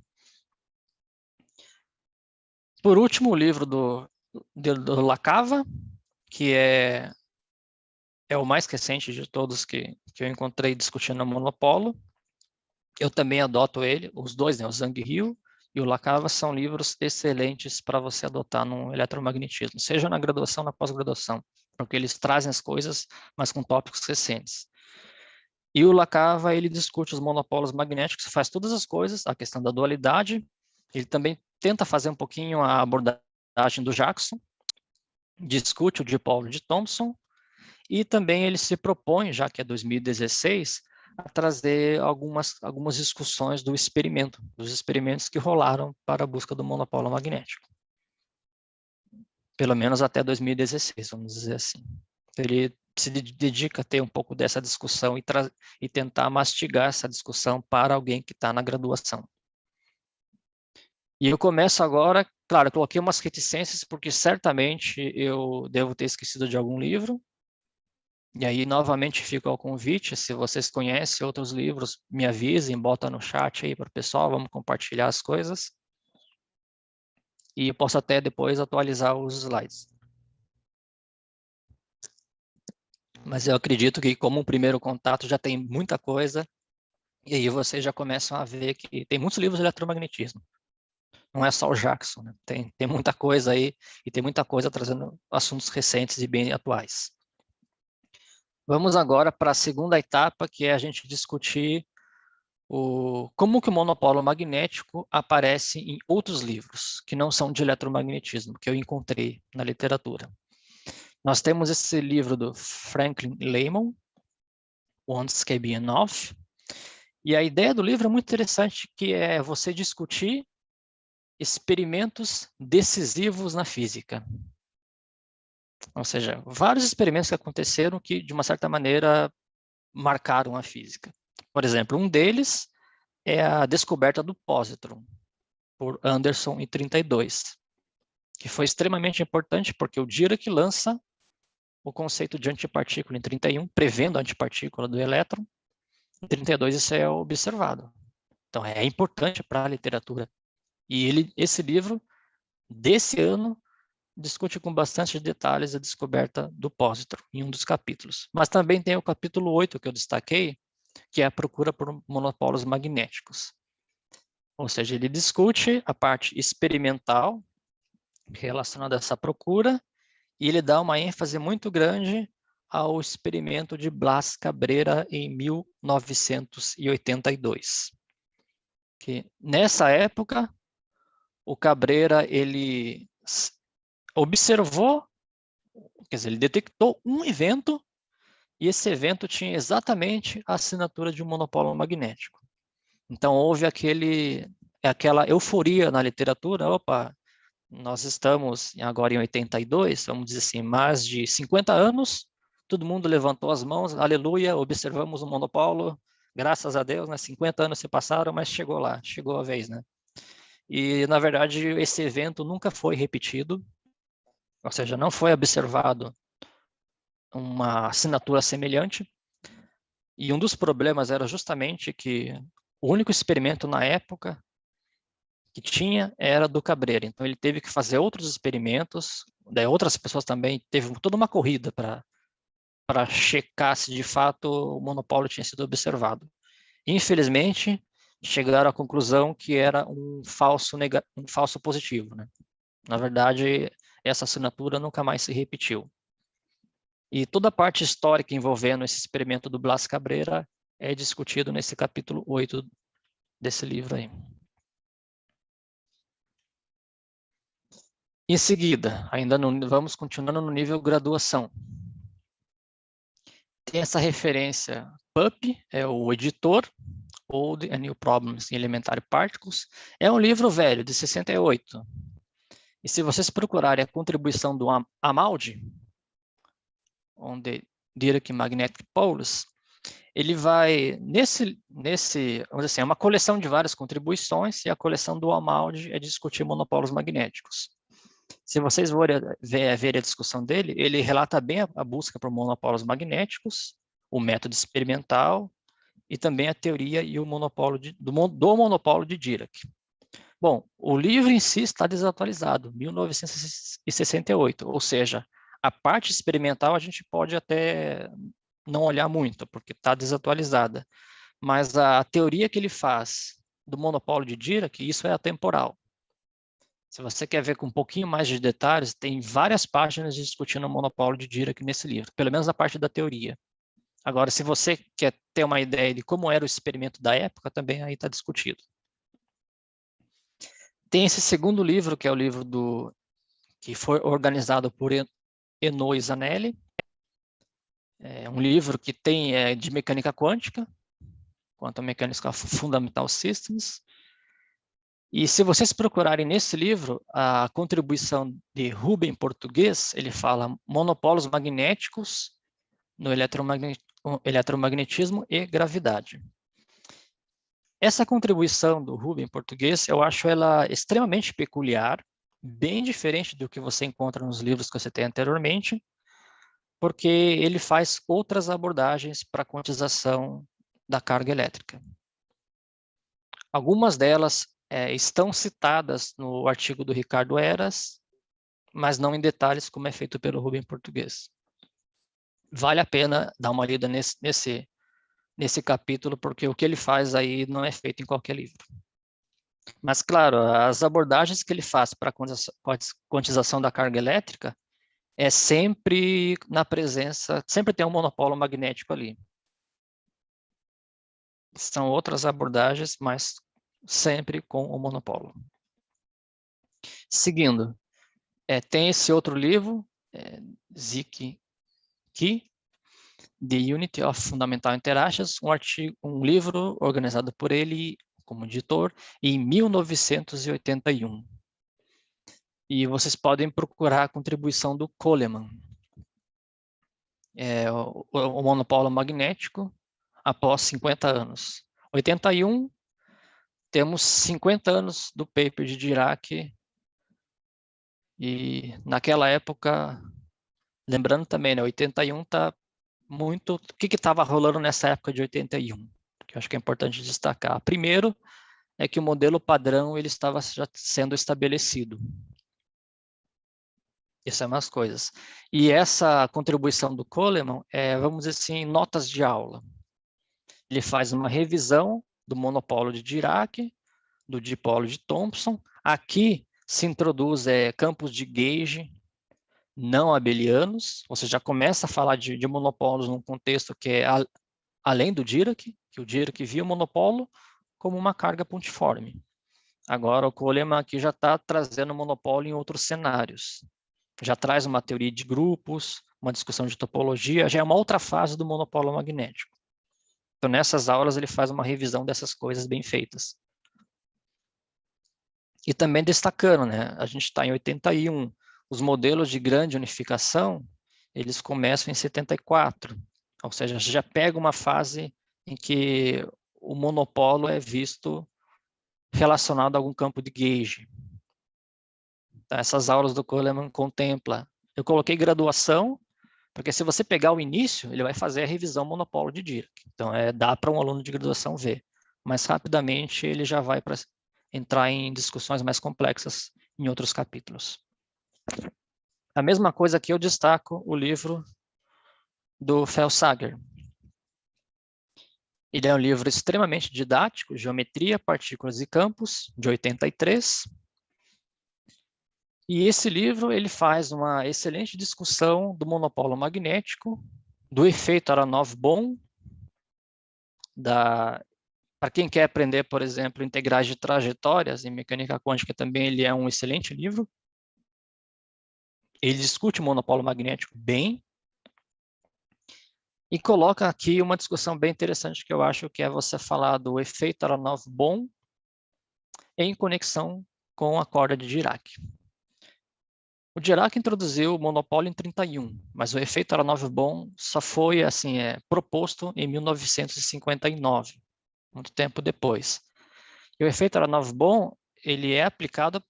Por último, o livro do Lacava, que é o mais recente de todos que eu encontrei discutindo o monopólio. Eu também adoto ele, os dois, né, o Zhang Yu e o Lacava, são livros excelentes para você adotar no eletromagnetismo, seja na graduação ou na pós-graduação, porque eles trazem as coisas, mas com tópicos recentes. E o Lacava, ele discute os monopólios magnéticos, faz todas as coisas, a questão da dualidade, ele também tenta fazer um pouquinho a abordagem do Jackson, discute o dipolo de Thomson, e também ele se propõe, já que é 2016, a trazer algumas discussões dos experimentos que rolaram para a busca do monopólio magnético. Pelo menos até 2016, vamos dizer assim. Ele se dedica a ter um pouco dessa discussão e tentar mastigar essa discussão para alguém que está na graduação. E eu começo agora, claro, eu coloquei umas reticências, porque certamente eu devo ter esquecido de algum livro. E aí, novamente, fica o convite, se vocês conhecem outros livros, me avisem, bota no chat aí para o pessoal, vamos compartilhar as coisas. E eu posso até depois atualizar os slides. Mas eu acredito que, como um primeiro contato, já tem muita coisa, e aí vocês já começam a ver que tem muitos livros de eletromagnetismo. Não é só o Jackson, né? Tem muita coisa aí, e tem muita coisa trazendo assuntos recentes e bem atuais. Vamos agora para a segunda etapa, que é a gente discutir como que o monopólio magnético aparece em outros livros, que não são de eletromagnetismo, que eu encontrei na literatura. Nós temos esse livro do Franklin Lehman, Once Can Be Enough, e a ideia do livro é muito interessante, que é você discutir experimentos decisivos na física. Ou seja, vários experimentos que aconteceram que, de uma certa maneira, marcaram a física. Por exemplo, um deles é a descoberta do pósitron, por Anderson em 32, que foi extremamente importante porque o Dirac lança o conceito de antipartícula em 31, prevendo a antipartícula do elétron. Em 32 isso é observado. Então é importante para a literatura. E esse livro, desse ano, discute com bastante detalhes a descoberta do pósitron em um dos capítulos. Mas também tem o capítulo 8 que eu destaquei, que é a procura por monopólios magnéticos. Ou seja, ele discute a parte experimental relacionada a essa procura e ele dá uma ênfase muito grande ao experimento de Blas Cabrera em 1982. Que nessa época, o Cabrera ele observou, quer dizer, ele detectou um evento e esse evento tinha exatamente a assinatura de um monopólio magnético. Então houve aquela euforia na literatura, opa, nós estamos agora em 82, vamos dizer assim, mais de 50 anos, todo mundo levantou as mãos, aleluia, observamos o monopólio, graças a Deus, né? 50 anos se passaram, mas chegou lá, chegou a vez, né? E, na verdade, esse evento nunca foi repetido, ou seja, não foi observado uma assinatura semelhante, e um dos problemas era justamente que o único experimento na época que tinha era do Cabrera. Então, ele teve que fazer outros experimentos, daí outras pessoas também, teve toda uma corrida para checar se de fato o monopólio tinha sido observado. Infelizmente, chegaram à conclusão que era um falso positivo, né? Na verdade, essa assinatura nunca mais se repetiu. E toda a parte histórica envolvendo esse experimento do Blas Cabrera é discutido nesse capítulo 8 desse livro aí. Em seguida, vamos continuando no nível graduação. Tem essa referência PUP, é o editor, Old and New Problems in Elementary Particles. É um livro velho, de 68. E se vocês procurarem a contribuição do Amaldi, on the Dirac Magnetic Poles, ele vai, vamos dizer assim, é uma coleção de várias contribuições, e a coleção do Amaldi é discutir monopólios magnéticos. Se vocês ver a discussão dele, ele relata bem a busca por monopólios magnéticos, o método experimental e também a teoria e o monopólio do monopólio de Dirac. Bom, o livro em si está desatualizado, 1968, ou seja, a parte experimental a gente pode até não olhar muito, porque está desatualizada, mas a teoria que ele faz do monopólio de Dirac, isso é atemporal. Se você quer ver com um pouquinho mais de detalhes, tem várias páginas discutindo o monopólio de Dirac nesse livro, pelo menos a parte da teoria. Agora, se você quer ter uma ideia de como era o experimento da época, também aí está discutido. Tem esse segundo livro, que é o livro que foi organizado por Eno Zanelli. É um livro que tem de mecânica quântica, Quantum Mechanics Fundamental Systems. E se vocês procurarem nesse livro, a contribuição de Rubem Português, ele fala monopólios magnéticos no eletromagnetismo e gravidade. Essa contribuição do Rubem Português, eu acho ela extremamente peculiar, bem diferente do que você encontra nos livros que você tem anteriormente, porque ele faz outras abordagens para a quantização da carga elétrica. Algumas delas estão citadas no artigo do Ricardo Heras, mas não em detalhes como é feito pelo Rubem Português. Vale a pena dar uma lida nesse capítulo, porque o que ele faz aí não é feito em qualquer livro. Mas, claro, as abordagens que ele faz para a quantização da carga elétrica é sempre na presença, sempre tem um monopólio magnético ali. São outras abordagens, mas sempre com o monopólio. Seguindo, tem esse outro livro, Zwicky, The Unity of Fundamental Interactions, um livro organizado por ele como editor em 1981. E vocês podem procurar a contribuição do Coleman, o monopólio magnético após 50 anos. 81, temos 50 anos do paper de Dirac, e naquela época, lembrando também, né, 81 está muito... O que estava rolando nessa época de 81? Que eu acho que é importante destacar. Primeiro, é que o modelo padrão ele estava já sendo estabelecido. Essas são as coisas. E essa contribuição do Coleman vamos dizer assim, notas de aula. Ele faz uma revisão do monopólio de Dirac, do dipolo de Thomson. Aqui se introduz campos de gauge não abelianos. Você já começa a falar de monopólos num contexto que é além do Dirac, que o Dirac via o monopolo como uma carga pontiforme. Agora, o Coleman aqui já está trazendo o monopólio em outros cenários. Já traz uma teoria de grupos, uma discussão de topologia, já é uma outra fase do monopólio magnético. Então, nessas aulas, ele faz uma revisão dessas coisas bem feitas. E também destacando, né, a gente está em 81, os modelos de grande unificação, eles começam em 74, ou seja, a gente já pega uma fase em que o monopolo é visto relacionado a algum campo de gauge. Então, essas aulas do Coleman contempla. Eu coloquei graduação, porque se você pegar o início, ele vai fazer a revisão monopolo de Dirac. Então, dá para um aluno de graduação ver. Mas rapidamente ele já vai para entrar em discussões mais complexas em outros capítulos. A mesma coisa que eu destaco o livro do Felsager. Ele é um livro extremamente didático, Geometria, Partículas e Campos, de 83. E esse livro ele faz uma excelente discussão do monopolo magnético, do efeito Aronov-Bohm, para quem quer aprender, por exemplo, integrais de trajetórias em mecânica quântica, também ele é um excelente livro. Ele discute o monopolo magnético bem e coloca aqui uma discussão bem interessante que eu acho que é você falar do efeito Aronov-Bohm em conexão com a corda de Dirac. O Dirac introduziu o monopólio em 31, mas o efeito Aronov-Bohm só foi assim, proposto em 1959, muito tempo depois. E o efeito Aronov-Bohm ele é aplicado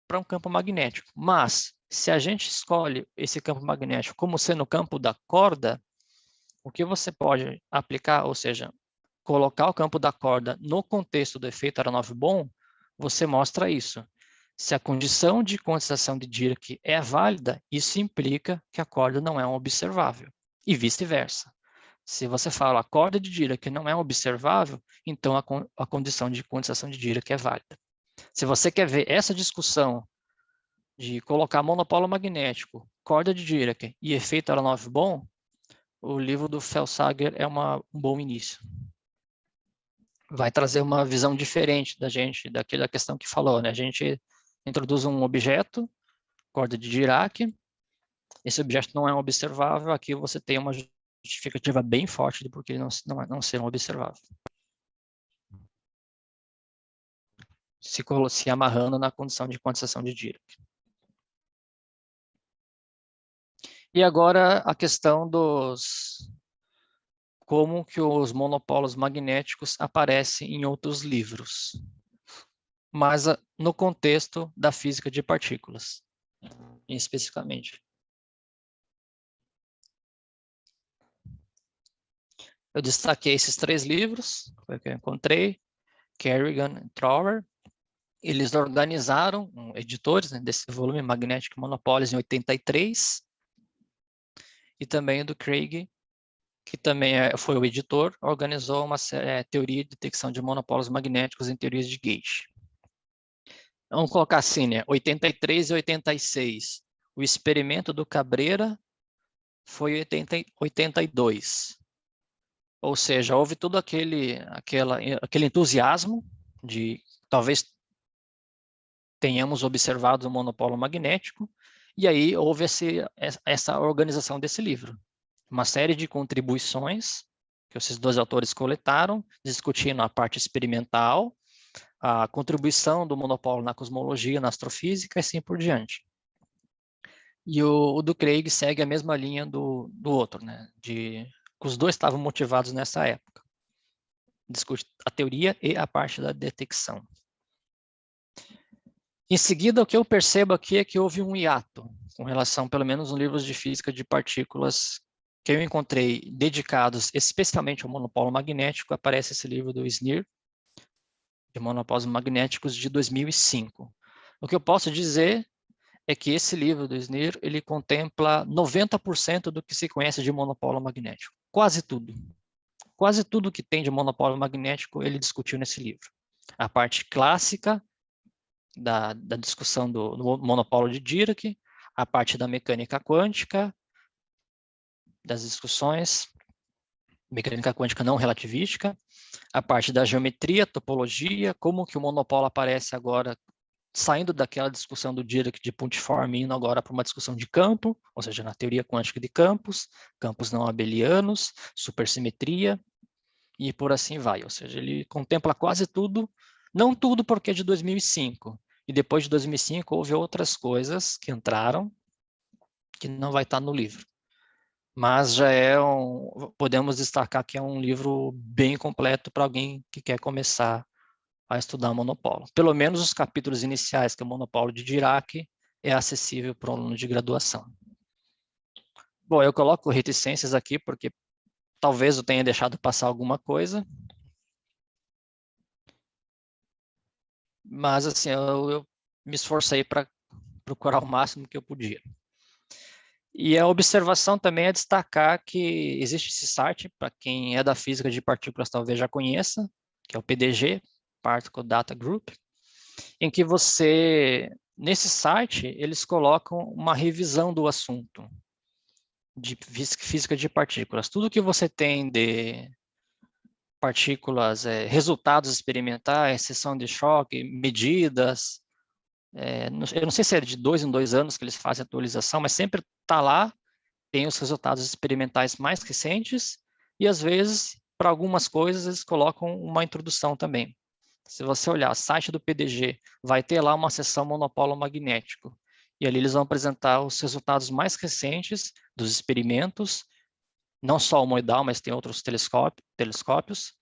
para um campo magnético, mas se a gente escolhe esse campo magnético como sendo o campo da corda, o que você pode aplicar, ou seja, colocar o campo da corda no contexto do efeito Aronov-Bohm, você mostra isso. Se a condição de quantização de Dirac é válida, isso implica que a corda não é um observável, e vice-versa. Se você fala a corda de Dirac não é um observável, então a condição de quantização de Dirac é válida. Se você quer ver essa discussão de colocar monopolo magnético, corda de Dirac e efeito Aronov-Bohm, o livro do Felsager é um bom início. Vai trazer uma visão diferente da gente, daquela questão que falou, né? A gente introduz um objeto, corda de Dirac, esse objeto não é um observável, aqui você tem uma justificativa bem forte de por que ele não ser um observável. Se amarrando na condição de quantização de Dirac. E agora a questão como que os monopólos magnéticos aparecem em outros livros, mas no contexto da física de partículas, especificamente. Eu destaquei esses 3 livros que eu encontrei, Kerrigan e Trower. Eles organizaram, editores, né, desse volume Magnetic Monopolies em 83, e também do Craig, que também foi o editor, organizou uma teoria de detecção de monopólios magnéticos em teorias de gauge. Vamos colocar assim, né? 83 e 86. O experimento do Cabrera foi 82. Ou seja, houve todo aquele entusiasmo de talvez tenhamos observado o monopólio magnético, e aí houve essa organização desse livro. Uma série de contribuições que esses 2 autores coletaram, discutindo a parte experimental, a contribuição do monopólio na cosmologia, na astrofísica e assim por diante. E o do Craig segue a mesma linha do outro, né? Os 2 estavam motivados nessa época. Discute a teoria e a parte da detecção. Em seguida, o que eu percebo aqui é que houve um hiato, com relação, pelo menos, nos livros de física de partículas que eu encontrei dedicados especialmente ao monopólio magnético, aparece esse livro do Sneer, de monopólios magnéticos, de 2005. O que eu posso dizer é que esse livro do Sneer, ele contempla 90% do que se conhece de monopólio magnético. Quase tudo. Quase tudo que tem de monopólio magnético, ele discutiu nesse livro. A parte clássica da discussão do monopólio de Dirac, a parte da mecânica quântica, das discussões, mecânica quântica não relativística, a parte da geometria, topologia, como que o monopólio aparece agora, saindo daquela discussão do Dirac de pontiforme, indo agora para uma discussão de campo, ou seja, na teoria quântica de campos, campos não abelianos, supersimetria, e por assim vai. Ou seja, ele contempla quase tudo, não tudo porque é de 2005, e depois de 2005 houve outras coisas que entraram, que não vai estar no livro. Mas já podemos destacar que é um livro bem completo para alguém que quer começar a estudar monopólio. Pelo menos os capítulos iniciais, que é o monopólio de Dirac, é acessível para um aluno de graduação. Bom, eu coloco reticências aqui porque talvez eu tenha deixado passar alguma coisa. Mas, assim, eu me esforcei para procurar o máximo que eu podia. E a observação também é destacar que existe esse site, para quem é da física de partículas talvez já conheça, que é o PDG, Particle Data Group, em que nesse site, eles colocam uma revisão do assunto de física de partículas. Tudo que você tem de partículas, resultados experimentais, seção de choque, medidas, eu não sei se é de 2 em 2 anos que eles fazem atualização, mas sempre está lá, tem os resultados experimentais mais recentes, e às vezes, para algumas coisas, eles colocam uma introdução também. Se você olhar o site do PDG, vai ter lá uma seção monopólio magnético, e ali eles vão apresentar os resultados mais recentes dos experimentos, não só o moidal, mas tem outros telescópios,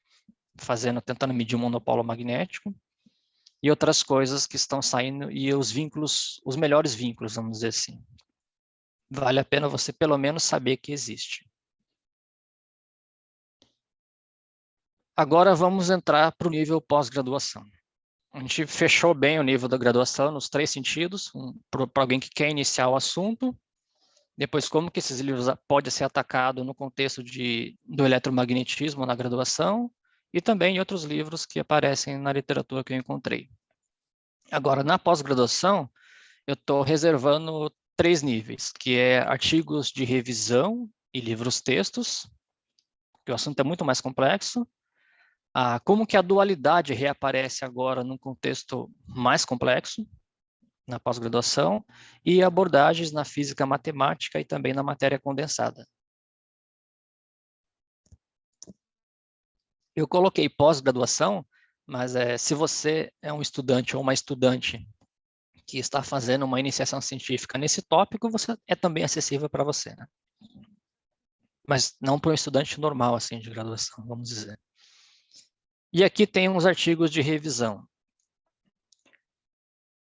tentando medir o monopólio magnético, e outras coisas que estão saindo, e os vínculos, os melhores vínculos, vamos dizer assim. Vale a pena você pelo menos saber que existe. Agora vamos entrar para o nível pós-graduação. A gente fechou bem o nível da graduação nos 3 sentidos, para alguém que quer iniciar o assunto, depois como que esses livros podem ser atacados no contexto do eletromagnetismo na graduação, e também em outros livros que aparecem na literatura que eu encontrei. Agora, na pós-graduação, eu estou reservando 3 níveis, que é artigos de revisão e livros-textos, que o assunto é muito mais complexo. Como que a dualidade reaparece agora num contexto mais complexo, na pós-graduação, e abordagens na física matemática e também na matéria condensada. Eu coloquei pós-graduação, mas se você é um estudante ou uma estudante que está fazendo uma iniciação científica nesse tópico, é também acessível para você, né? Mas não para um estudante normal, assim, de graduação, vamos dizer. E aqui tem uns artigos de revisão.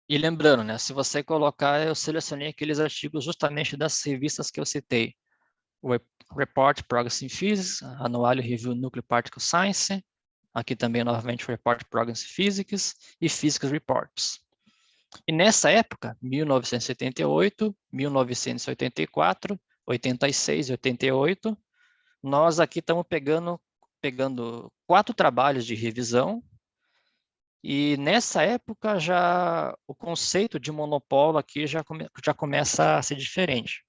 E lembrando, né, se você colocar, eu selecionei aqueles artigos justamente das revistas que eu citei. O Report Progress in Physics, Annual Review Nuclear Particle Science, aqui também novamente o Report Progress in Physics e Physics Reports. E nessa época, 1978, 1984, 86 e 88, nós aqui estamos pegando 4 trabalhos de revisão, e nessa época já o conceito de monopólio aqui já começa a ser diferente.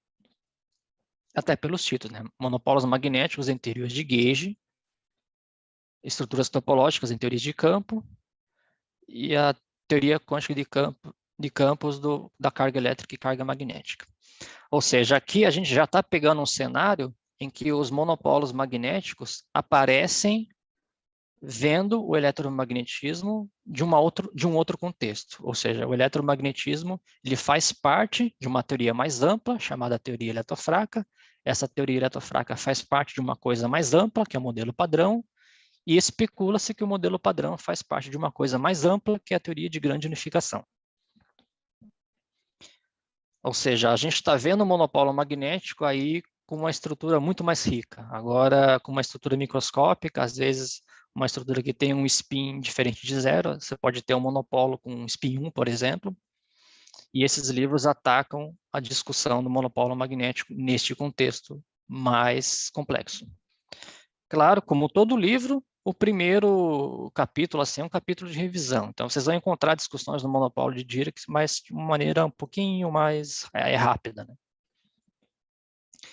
Até pelos títulos, né? Monopólios magnéticos em teorias de gauge, estruturas topológicas em teorias de campo, e a teoria quântica de campos da carga elétrica e carga magnética. Ou seja, aqui a gente já está pegando um cenário em que os monopólios magnéticos aparecem vendo o eletromagnetismo de um outro contexto. Ou seja, o eletromagnetismo ele faz parte de uma teoria mais ampla, chamada teoria eletrofraca. Essa teoria eletrofraca faz parte de uma coisa mais ampla, que é o modelo padrão, e especula-se que o modelo padrão faz parte de uma coisa mais ampla, que é a teoria de grande unificação. Ou seja, a gente está vendo o monopólio magnético aí com uma estrutura muito mais rica. Agora, com uma estrutura microscópica, às vezes uma estrutura que tem um spin diferente de zero, você pode ter um monopólio com um spin 1, por exemplo, e esses livros atacam a discussão do monopólio magnético neste contexto mais complexo. Claro, como todo livro, O primeiro capítulo assim, é um capítulo de revisão. Então, vocês vão encontrar discussões no monopólio de Dirac, mas de uma maneira um pouquinho mais rápida, né?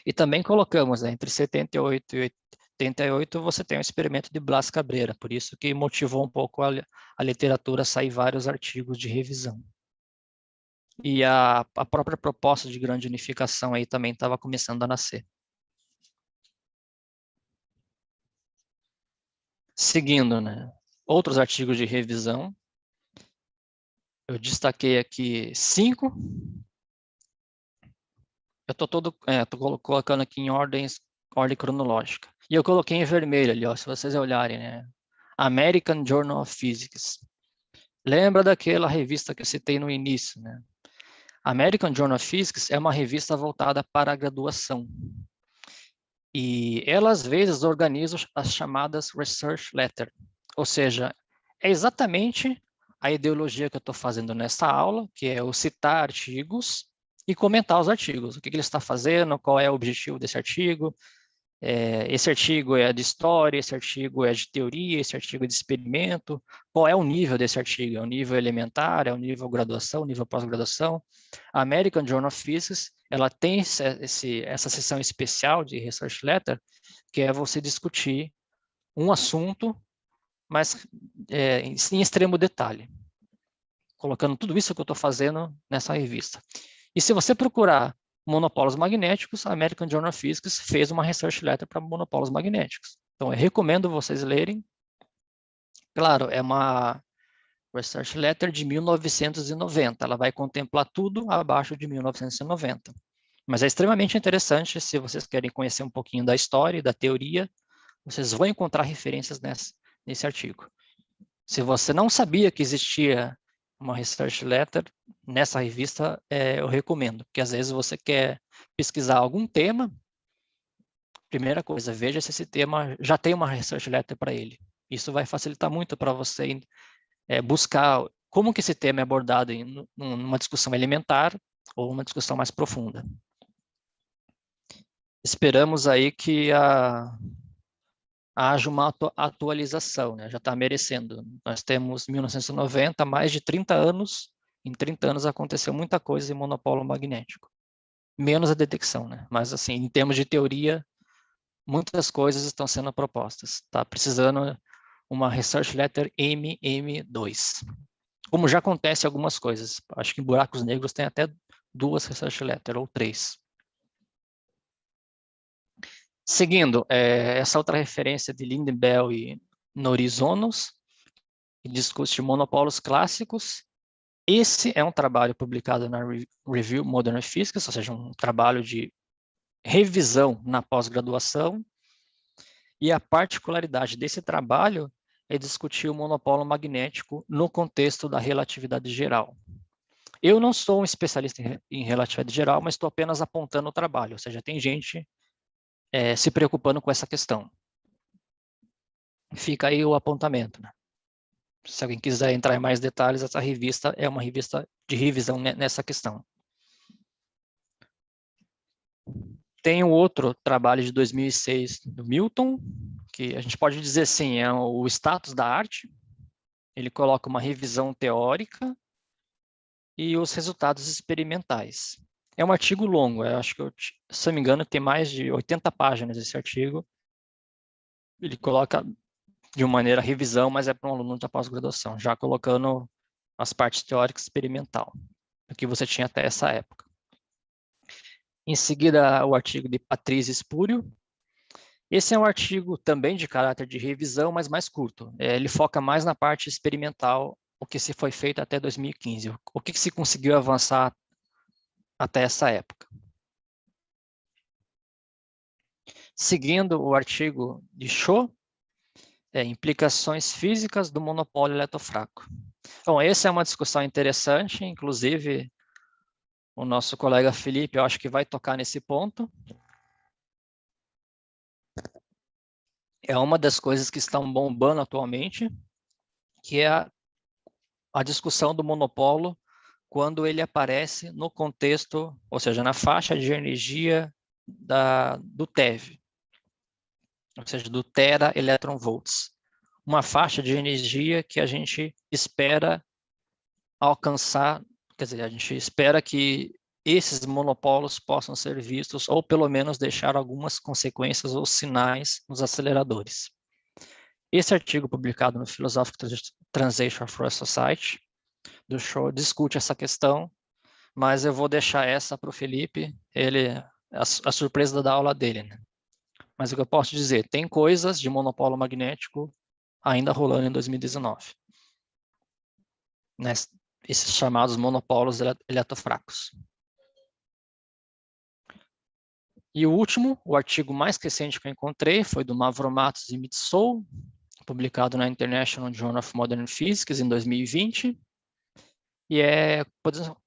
E também colocamos, né, entre 78 e 88, você tem o experimento de Blas Cabrera, por isso que motivou um pouco a literatura a sair vários artigos de revisão. E a própria proposta de grande unificação aí também estava começando a nascer. Seguindo, né, outros artigos de revisão, eu destaquei aqui 5. Eu estou colocando aqui em ordem cronológica. E eu coloquei em vermelho ali, ó, se vocês olharem, né? American Journal of Physics. Lembra daquela revista que eu citei no início, né? American Journal of Physics é uma revista voltada para a graduação. E ela, às vezes, organiza as chamadas Research Letter. Ou seja, é exatamente a ideologia que eu estou fazendo nessa aula, que é o citar artigos e comentar os artigos. O que ele está fazendo, qual é o objetivo desse artigo. Esse artigo é de história, esse artigo é de teoria, esse artigo é de experimento. Qual é o nível desse artigo? É o nível elementar, é o nível graduação, nível pós-graduação? A American Journal of Physics, ela tem essa seção especial de Research Letter, que é você discutir um assunto, mas em extremo detalhe, colocando tudo isso que eu estou fazendo nessa revista. E se você procurar monopólios magnéticos, a American Journal of Physics fez uma Research Letter para monopólios magnéticos. Então, eu recomendo vocês lerem. Claro, é uma Research Letter de 1990. Ela vai contemplar tudo abaixo de 1990. Mas é extremamente interessante, se vocês querem conhecer um pouquinho da história e da teoria, vocês vão encontrar referências nesse artigo. Se você não sabia que existia uma Research Letter nessa revista, eu recomendo, porque às vezes você quer pesquisar algum tema, primeira coisa, veja se esse tema já tem uma Research Letter para ele. Isso vai facilitar muito para você buscar como que esse tema é abordado numa discussão elementar ou uma discussão mais profunda. Esperamos aí que haja uma atualização, né? Já está merecendo. Nós temos 1990, mais de 30 anos. Em 30 anos aconteceu muita coisa em monopólio magnético. Menos a detecção, né? Mas, assim, em termos de teoria, muitas coisas estão sendo propostas. Está precisando uma Research Letter MM2. Como já acontece algumas coisas. Acho que em buracos negros tem até 2 Research Letters, ou 3. Seguindo, essa outra referência de Lindenbell e Norizonos, que discute monopólios clássicos. Esse é um trabalho publicado na Review Modern Physics, ou seja, um trabalho de revisão na pós-graduação. E a particularidade desse trabalho é discutir o monopólio magnético no contexto da relatividade geral. Eu não sou um especialista em relatividade geral, mas estou apenas apontando o trabalho, ou seja, tem gente se preocupando com essa questão. Fica aí o apontamento, né? Se alguém quiser entrar em mais detalhes, essa revista é uma revista de revisão nessa questão. Tem um outro trabalho de 2006 do Milton, que a gente pode dizer assim, é o status da arte. Ele coloca uma revisão teórica e os resultados experimentais. É um artigo longo, eu acho que, se não me engano, tem mais de 80 páginas esse artigo. Ele coloca de uma maneira revisão, mas é para um aluno da pós-graduação, já colocando as partes teóricas e experimental, que você tinha até essa época. Em seguida, o artigo de Patrícia Espúrio. Esse é um artigo também de caráter de revisão, mas mais curto. Ele foca mais na parte experimental, o que se foi feito até 2015, o que se conseguiu avançar até essa época. Seguindo o artigo de Cho, implicações físicas do monopólio eletrofraco. Bom, essa é uma discussão interessante, inclusive o nosso colega Felipe, eu acho que vai tocar nesse ponto. É uma das coisas que estão bombando atualmente, que é a discussão do monopólio quando ele aparece no contexto, ou seja, na faixa de energia do TeV, ou seja, do tera electron volts. uma faixa de energia que a gente espera alcançar, quer dizer, a gente espera que esses monopolos possam ser vistos, ou pelo menos deixar algumas consequências ou sinais nos aceleradores. Esse artigo publicado no Philosophical Translation for a Society, do Shaw, discute essa questão, mas eu vou deixar essa para o Felipe, a surpresa da aula dele, né? Mas o que eu posso dizer, tem coisas de monopolo magnético ainda rolando em 2019. Né? Esses chamados monopolos eletrofracos. E o último, o artigo mais recente que eu encontrei, foi do Mavromatos e Mitsou, publicado na International Journal of Modern Physics em 2020. E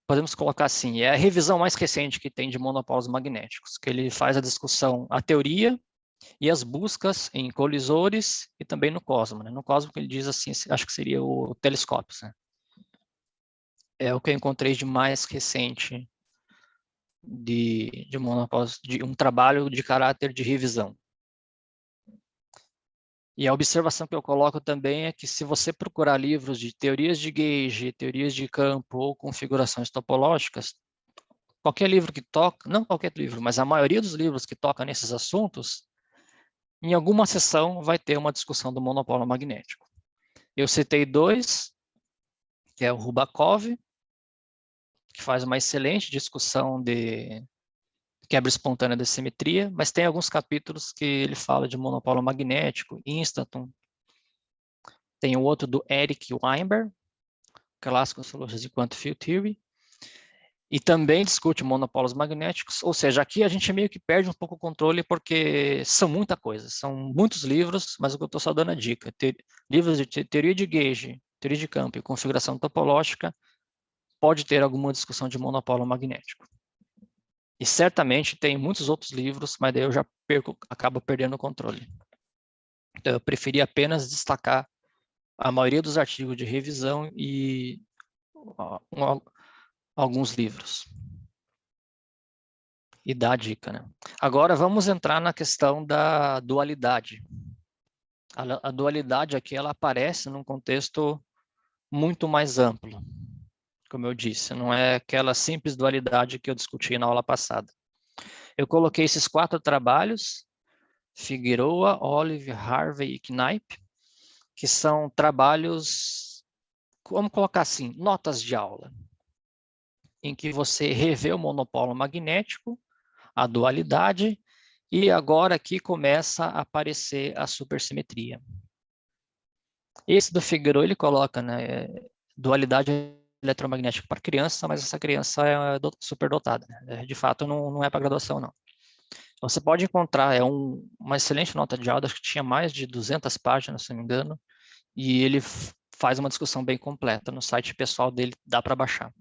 podemos colocar assim, é a revisão mais recente que tem de monopolos magnéticos, que ele faz a discussão, a teoria e as buscas em colisores e também no cosmos. Né? No cosmos, ele diz assim, acho que seria o telescópio. Né? É o que eu encontrei de mais recente de monopólios, de um trabalho de caráter de revisão. E a observação que eu coloco também é que se você procurar livros de teorias de gauge, teorias de campo ou configurações topológicas, qualquer livro que toca, não qualquer livro, mas a maioria dos livros que toca nesses assuntos, em alguma seção vai ter uma discussão do monopolo magnético. Eu citei dois, que é o Rubakov, que faz uma excelente discussão de quebra espontânea da simetria, mas tem alguns capítulos que ele fala de monopolo magnético, instanton. Tem o outro do Eric Weinberg, Clássico Sociologia de Quantum Field Theory, e também discute monopolos magnéticos, ou seja, aqui a gente meio que perde um pouco o controle porque são muita coisa, são muitos livros, mas o que eu estou só dando a dica, livros de teoria de gauge, teoria de campo e configuração topológica, pode ter alguma discussão de monopolo magnético. E certamente tem muitos outros livros, mas daí eu já acabo perdendo o controle. Então eu preferi apenas destacar a maioria dos artigos de revisão e alguns livros. E dar a dica, né? Agora vamos entrar na questão da dualidade. A dualidade aqui, ela aparece num contexto muito mais amplo, como eu disse, não é aquela simples dualidade que eu discuti na aula passada. Eu coloquei esses 4 trabalhos, Figueroa, Olive, Harvey e Knipe, que são trabalhos, vamos colocar assim, notas de aula, em que você revê o monopolo magnético, a dualidade, e agora aqui começa a aparecer a supersimetria. Esse do Figueroa, ele coloca, né, dualidade eletromagnética para criança, mas essa criança é superdotada. Né? De fato, não é para graduação, não. Você pode encontrar, uma excelente nota de aula, acho que tinha mais de 200 páginas, se não me engano, e ele faz uma discussão bem completa no site pessoal dele, dá para baixar.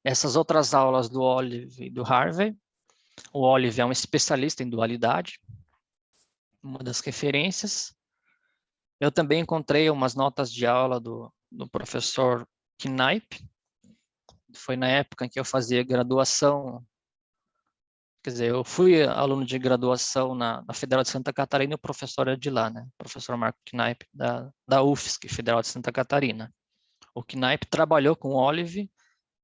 Essas outras aulas do Olive e do Harvey, o Olive é um especialista em dualidade, uma das referências. Eu também encontrei umas notas de aula do professor Knipe, foi na época em que eu fazia graduação, quer dizer, eu fui aluno de graduação na Federal de Santa Catarina e o professor é de lá, né? O professor Marco Knipe, da UFSC, Federal de Santa Catarina. O Knipe trabalhou com o Olive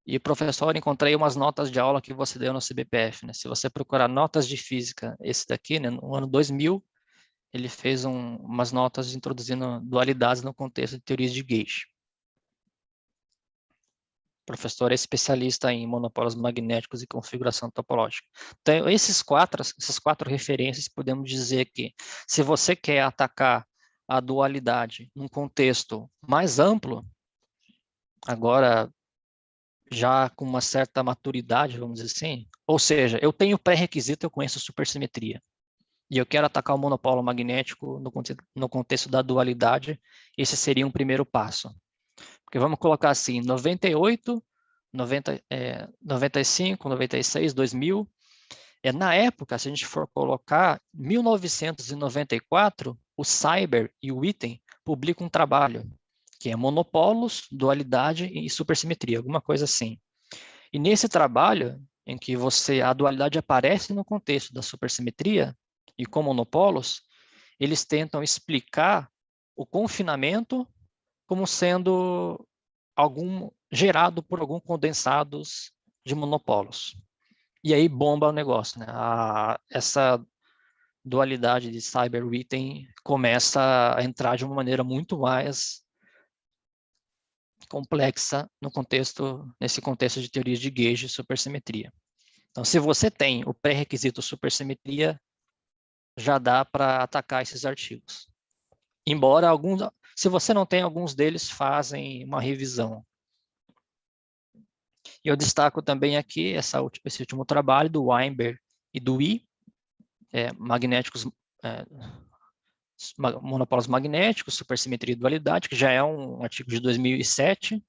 e, professor, encontrei umas notas de aula que você deu no CBPF, né? Se você procurar notas de física, esse daqui, né, no ano 2000, ele fez umas notas introduzindo dualidades no contexto de teorias de gauge. O professor é especialista em monopólios magnéticos e configuração topológica. Então, essas quatro referências, podemos dizer que, se você quer atacar a dualidade num contexto mais amplo, agora já com uma certa maturidade, vamos dizer assim, ou seja, eu tenho pré-requisito, eu conheço supersimetria, e eu quero atacar o monopolo magnético no contexto da dualidade, esse seria um primeiro passo. Porque vamos colocar assim, 98, 95, 96, 2000, na época, se a gente for colocar, 1994, o Cyber e o Item publicam um trabalho, que é monopolos, dualidade e supersimetria, alguma coisa assim. E nesse trabalho, em que a dualidade aparece no contexto da supersimetria e com monopolos, eles tentam explicar o confinamento como sendo gerado por algum condensados de monopólos. E aí bomba o negócio, né? Essa dualidade de cyber-Witten começa a entrar de uma maneira muito mais complexa nesse contexto de teorias de gauge e supersimetria. Então, se você tem o pré-requisito supersimetria, já dá para atacar esses artigos. Embora se você não tem, alguns deles fazem uma revisão. E eu destaco também aqui esse último trabalho do Weinberg e do Yi, magnéticos, monopólios magnéticos, supersimetria e dualidade, que já é um artigo de 2007,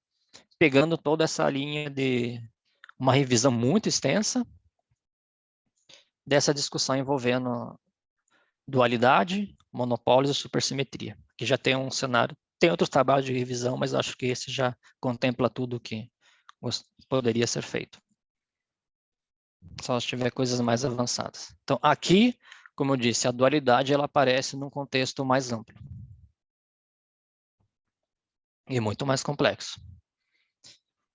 pegando toda essa linha de uma revisão muito extensa dessa discussão envolvendo dualidade, monopólios e supersimetria, que já tem um cenário, tem outros trabalhos de revisão, mas acho que esse já contempla tudo o que poderia ser feito. Só se tiver coisas mais avançadas. Então, aqui, como eu disse, a dualidade ela aparece num contexto mais amplo e muito mais complexo.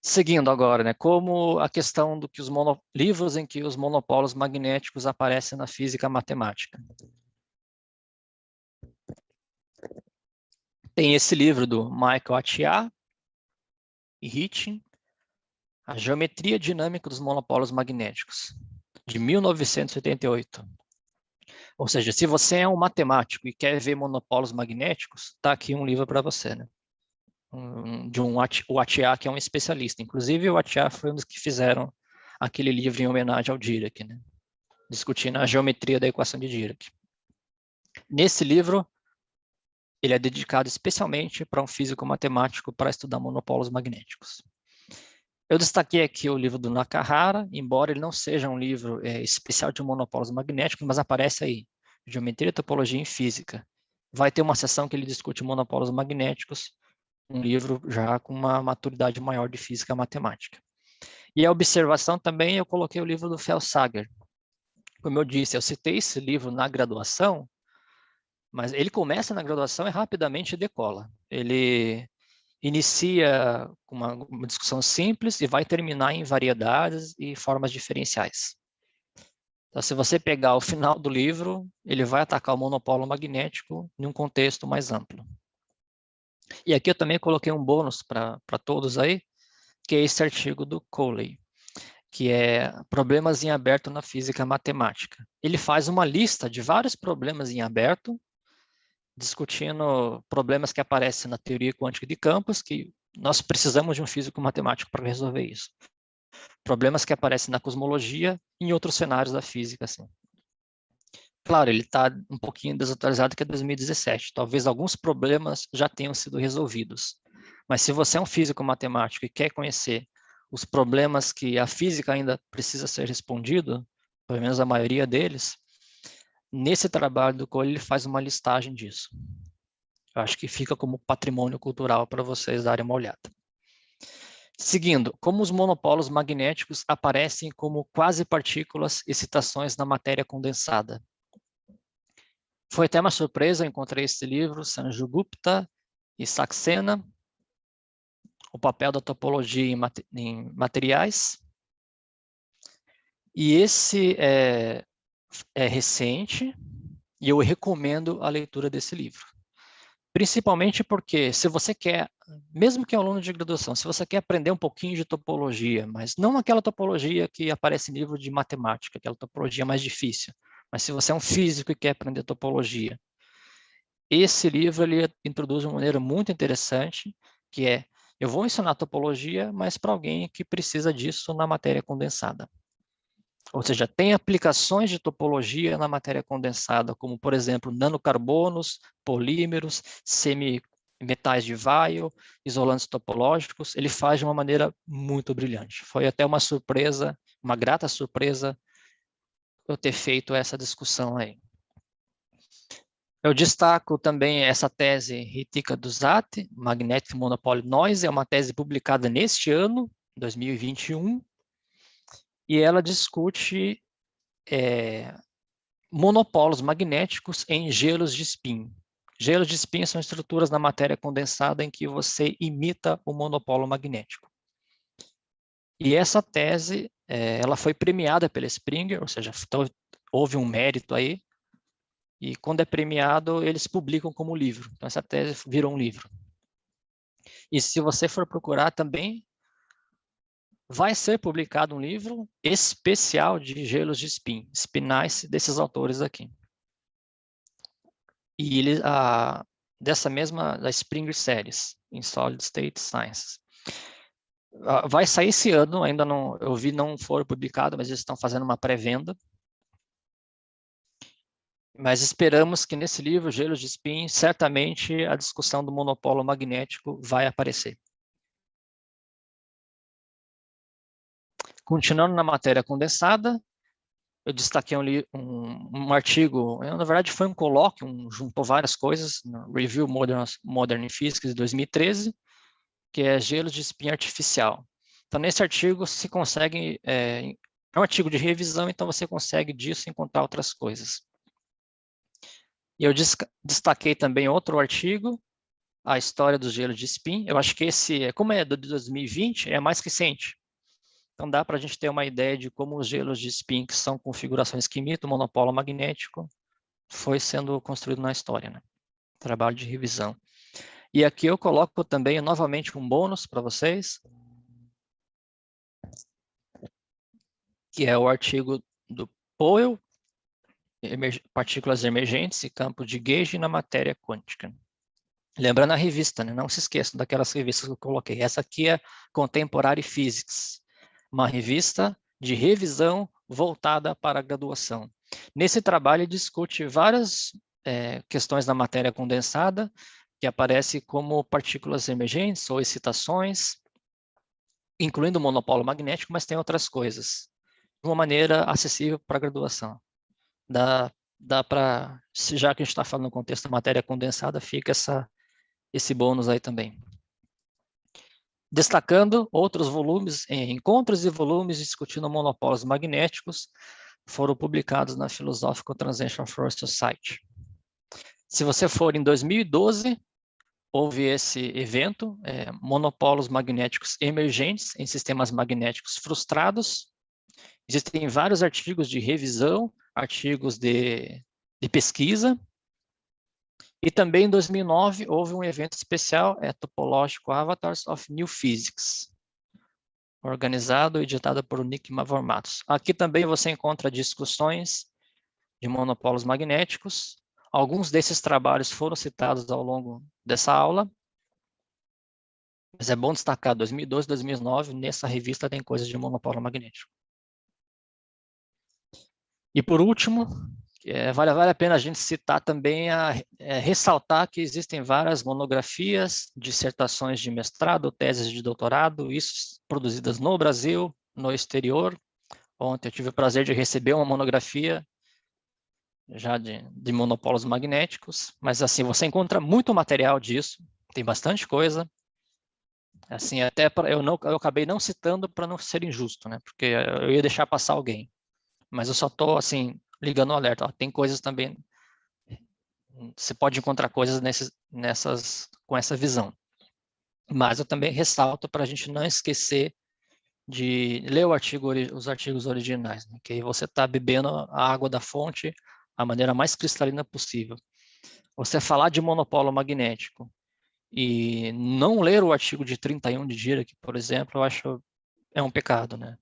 Seguindo agora, né, como a questão do que livros em que os monopólios magnéticos aparecem na física matemática. Tem esse livro do Michael Atiyah e Hitchin, A Geometria Dinâmica dos Monopólios Magnéticos, de 1988. Ou seja, se você é um matemático e quer ver monopólios magnéticos, está aqui um livro para você, né? O Atiyah, que é um especialista. Inclusive, o Atiyah foi um dos que fizeram aquele livro em homenagem ao Dirac, né? Discutindo a geometria da equação de Dirac. Nesse livro, ele é dedicado especialmente para um físico matemático para estudar monopólios magnéticos. Eu destaquei aqui o livro do Nakahara, embora ele não seja um livro especial de monopólios magnéticos, mas aparece aí, Geometria, Topologia em Física. Vai ter uma seção que ele discute monopólios magnéticos, um livro já com uma maturidade maior de física matemática. E a observação também, eu coloquei o livro do Felsager. Como eu disse, eu citei esse livro na graduação, mas ele começa na graduação e rapidamente decola. Ele inicia com uma discussão simples e vai terminar em variedades e formas diferenciais. Então, se você pegar o final do livro, ele vai atacar o monopólio magnético em um contexto mais amplo. E aqui eu também coloquei um bônus para todos aí, que é esse artigo do Coley, que é Problemas em Aberto na Física Matemática. Ele faz uma lista de vários problemas em aberto, discutindo problemas que aparecem na teoria quântica de campos, que nós precisamos de um físico matemático para resolver isso. Problemas que aparecem na cosmologia e em outros cenários da física, assim. Claro, ele está um pouquinho desatualizado, que é 2017. Talvez alguns problemas já tenham sido resolvidos. Mas se você é um físico matemático e quer conhecer os problemas que a física ainda precisa ser respondido, pelo menos a maioria deles, nesse trabalho do Cole ele faz uma listagem disso. Eu acho que fica como patrimônio cultural para vocês darem uma olhada. Seguindo, como os monopólios magnéticos aparecem como quase-partículas excitações na matéria condensada. Foi até uma surpresa, eu encontrei esse livro, Sanju Gupta e Saxena, O Papel da Topologia em Materiais. E esse é recente, e eu recomendo a leitura desse livro. Principalmente porque, se você quer, mesmo que é um aluno de graduação, se você quer aprender um pouquinho de topologia, mas não aquela topologia que aparece em livro de matemática, aquela topologia mais difícil, mas se você é um físico e quer aprender topologia, esse livro ele introduz de uma maneira muito interessante, que é, eu vou ensinar topologia, mas para alguém que precisa disso na matéria condensada. Ou seja, tem aplicações de topologia na matéria condensada, como, por exemplo, nanocarbonos, polímeros, semimetais de Weyl, isolantes topológicos. Ele faz de uma maneira muito brilhante. Foi até uma surpresa, uma grata surpresa, eu ter feito essa discussão aí. Eu destaco também essa tese Ritika Dusat, Magnetic Monopoly Noise, é uma tese publicada neste ano, 2021, e ela discute monopólios magnéticos em gelos de spin. Gelos de spin são estruturas na matéria condensada em que você imita o monopolo magnético. E essa tese, ela foi premiada pela Springer, ou seja, houve um mérito aí, e quando é premiado, eles publicam como livro. Então, essa tese virou um livro. E se você for procurar também, vai ser publicado um livro especial de gelos de spin, spin-ice desses autores aqui. E ele, dessa mesma, da Springer Series, em Solid State Sciences. Vai sair esse ano, ainda não, eu vi não for publicado, mas eles estão fazendo uma pré-venda. Mas esperamos que nesse livro, Gelos de Spin, certamente a discussão do monopolo magnético vai aparecer. Continuando na matéria condensada, eu destaquei um artigo, na verdade foi um colóquio, juntou várias coisas, no Review Modern Physics de 2013, que é gelos de spin artificial. Então, nesse artigo se consegue, é um artigo de revisão, então você consegue disso encontrar outras coisas. E eu destaquei também outro artigo, a história dos gelos de spin. Eu acho que esse, como é de 2020, é mais recente. Então dá para a gente ter uma ideia de como os gelos de spin, que são configurações que imitam o monopolo magnético, foi sendo construído na história, né? Trabalho de revisão. E aqui eu coloco também novamente um bônus para vocês, que é o artigo do Powell, partículas emergentes e campo de gauge na matéria quântica. Lembrando a revista, né? Não se esqueçam daquelas revistas que eu coloquei. Essa aqui é Contemporary Physics, uma revista de revisão voltada para a graduação. Nesse trabalho, ele discute várias questões da matéria condensada, que aparece como partículas emergentes ou excitações, incluindo o monopolo magnético, mas tem outras coisas, de uma maneira acessível para a graduação. Dá para, já que a gente está falando no contexto da matéria condensada, fica esse bônus aí também. Destacando outros volumes, encontros e volumes discutindo monopólios magnéticos, foram publicados na Philosophical Translation for Society. Se você for em 2012, houve esse evento, monopólios magnéticos emergentes em sistemas magnéticos frustrados. Existem vários artigos de revisão, artigos de pesquisa. E também em 2009 houve um evento especial, Topológico Avatars of New Physics, organizado e editado por Nick Mavromatos. Aqui também você encontra discussões de monopólios magnéticos. Alguns desses trabalhos foram citados ao longo dessa aula, mas é bom destacar 2012 e 2009, nessa revista tem coisas de monopólio magnético. E por último, vale a pena a gente citar também, ressaltar que existem várias monografias, dissertações de mestrado, teses de doutorado, isso produzidas no Brasil, no exterior. Ontem eu tive o prazer de receber uma monografia já de monopólios magnéticos, mas assim, você encontra muito material disso, tem bastante coisa. Assim, até eu acabei não citando para não ser injusto, né? Porque eu ia deixar passar alguém. Mas eu só estou, assim, ligando o alerta. Ó, tem coisas também, você pode encontrar coisas com essa visão. Mas eu também ressalto para a gente não esquecer de ler os artigos originais, né? Que aí você está bebendo a água da fonte da maneira mais cristalina possível. Você falar de monopólio magnético e não ler o artigo de 31 de Dirac, por exemplo, eu acho é um pecado, né?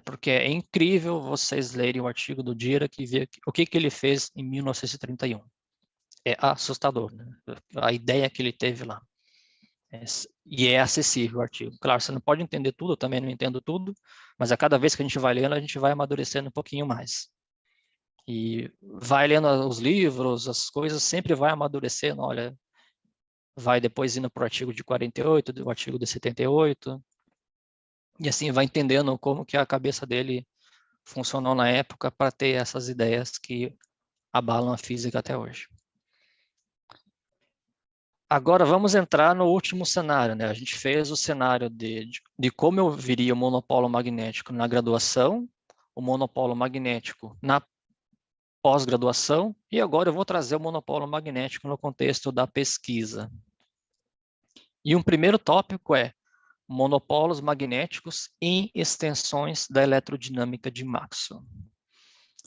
Porque é incrível vocês lerem o artigo do Dirac e ver o que ele fez em 1931. É assustador, né? A ideia que ele teve lá. E é acessível o artigo. Claro, você não pode entender tudo, eu também não entendo tudo, mas a cada vez que a gente vai lendo, a gente vai amadurecendo um pouquinho mais. E vai lendo os livros, as coisas, sempre vai amadurecendo, olha, vai depois indo para o artigo de 48, o artigo de 78, e assim vai entendendo como que a cabeça dele funcionou na época para ter essas ideias que abalam a física até hoje. Agora vamos entrar no último cenário, né? A gente fez o cenário de como eu viria o monopolo magnético na graduação, o monopolo magnético na pós-graduação, e agora eu vou trazer o monopolo magnético no contexto da pesquisa. E um primeiro tópico é monopólos magnéticos em extensões da eletrodinâmica de Maxwell.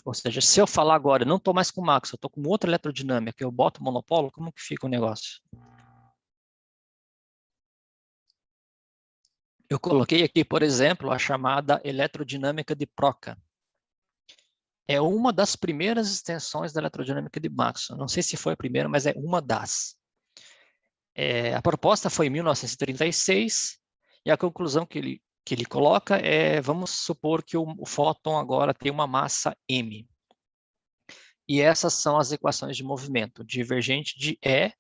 Ou seja, se eu falar agora, não estou mais com Maxwell, estou com outra eletrodinâmica, eu boto monopolo, como que fica o negócio? Eu coloquei aqui, por exemplo, a chamada eletrodinâmica de Procca. É uma das primeiras extensões da eletrodinâmica de Maxwell. Não sei se foi a primeira, mas é uma das. A proposta foi em 1936, e a conclusão que ele coloca é, vamos supor que o fóton agora tem uma massa m. E essas são as equações de movimento. Divergente de E